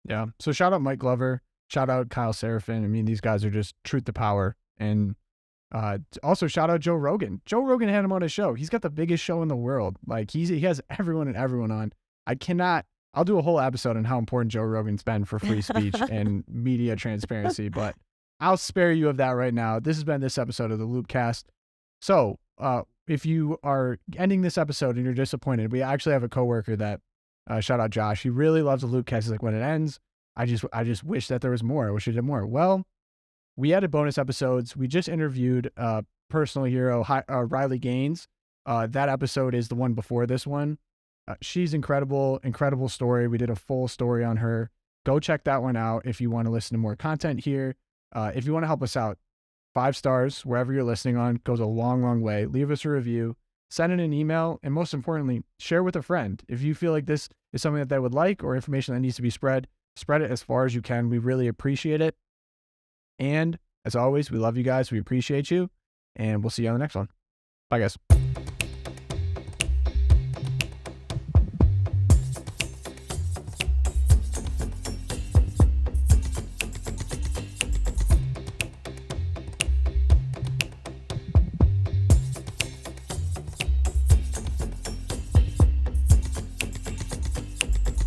Yeah. So shout out Mike Glover. Shout out Kyle Seraphin. I mean, these guys are just truth to power. And Also, shout out Joe Rogan. Joe Rogan had him on his show. He's got the biggest show in the world. Like he has everyone and everyone on. I'll do a whole episode on how important Joe Rogan's been for free speech and media transparency, but I'll spare you of that right now. This has been this episode of the Loopcast. So if you are ending this episode and you're disappointed, we actually have a coworker that, shout out Josh. He really loves the Loopcast. He's like, when it ends, I just wish that there was more. I wish we did more. Well, we added bonus episodes. We just interviewed personal hero Riley Gaines. That episode is the one before this one. She's incredible story. We did a full story on her. Go check that one out if you want to listen to more content here. If you want to help us out, 5 stars wherever you're listening on goes a long, long way. Leave us a review, send in an email, and most importantly, share with a friend. If you feel like this is something that they would like or information that needs to be spread it as far as you can. We really appreciate it. And as always, we love you guys. We appreciate you. And we'll see you on the next one. Bye, guys.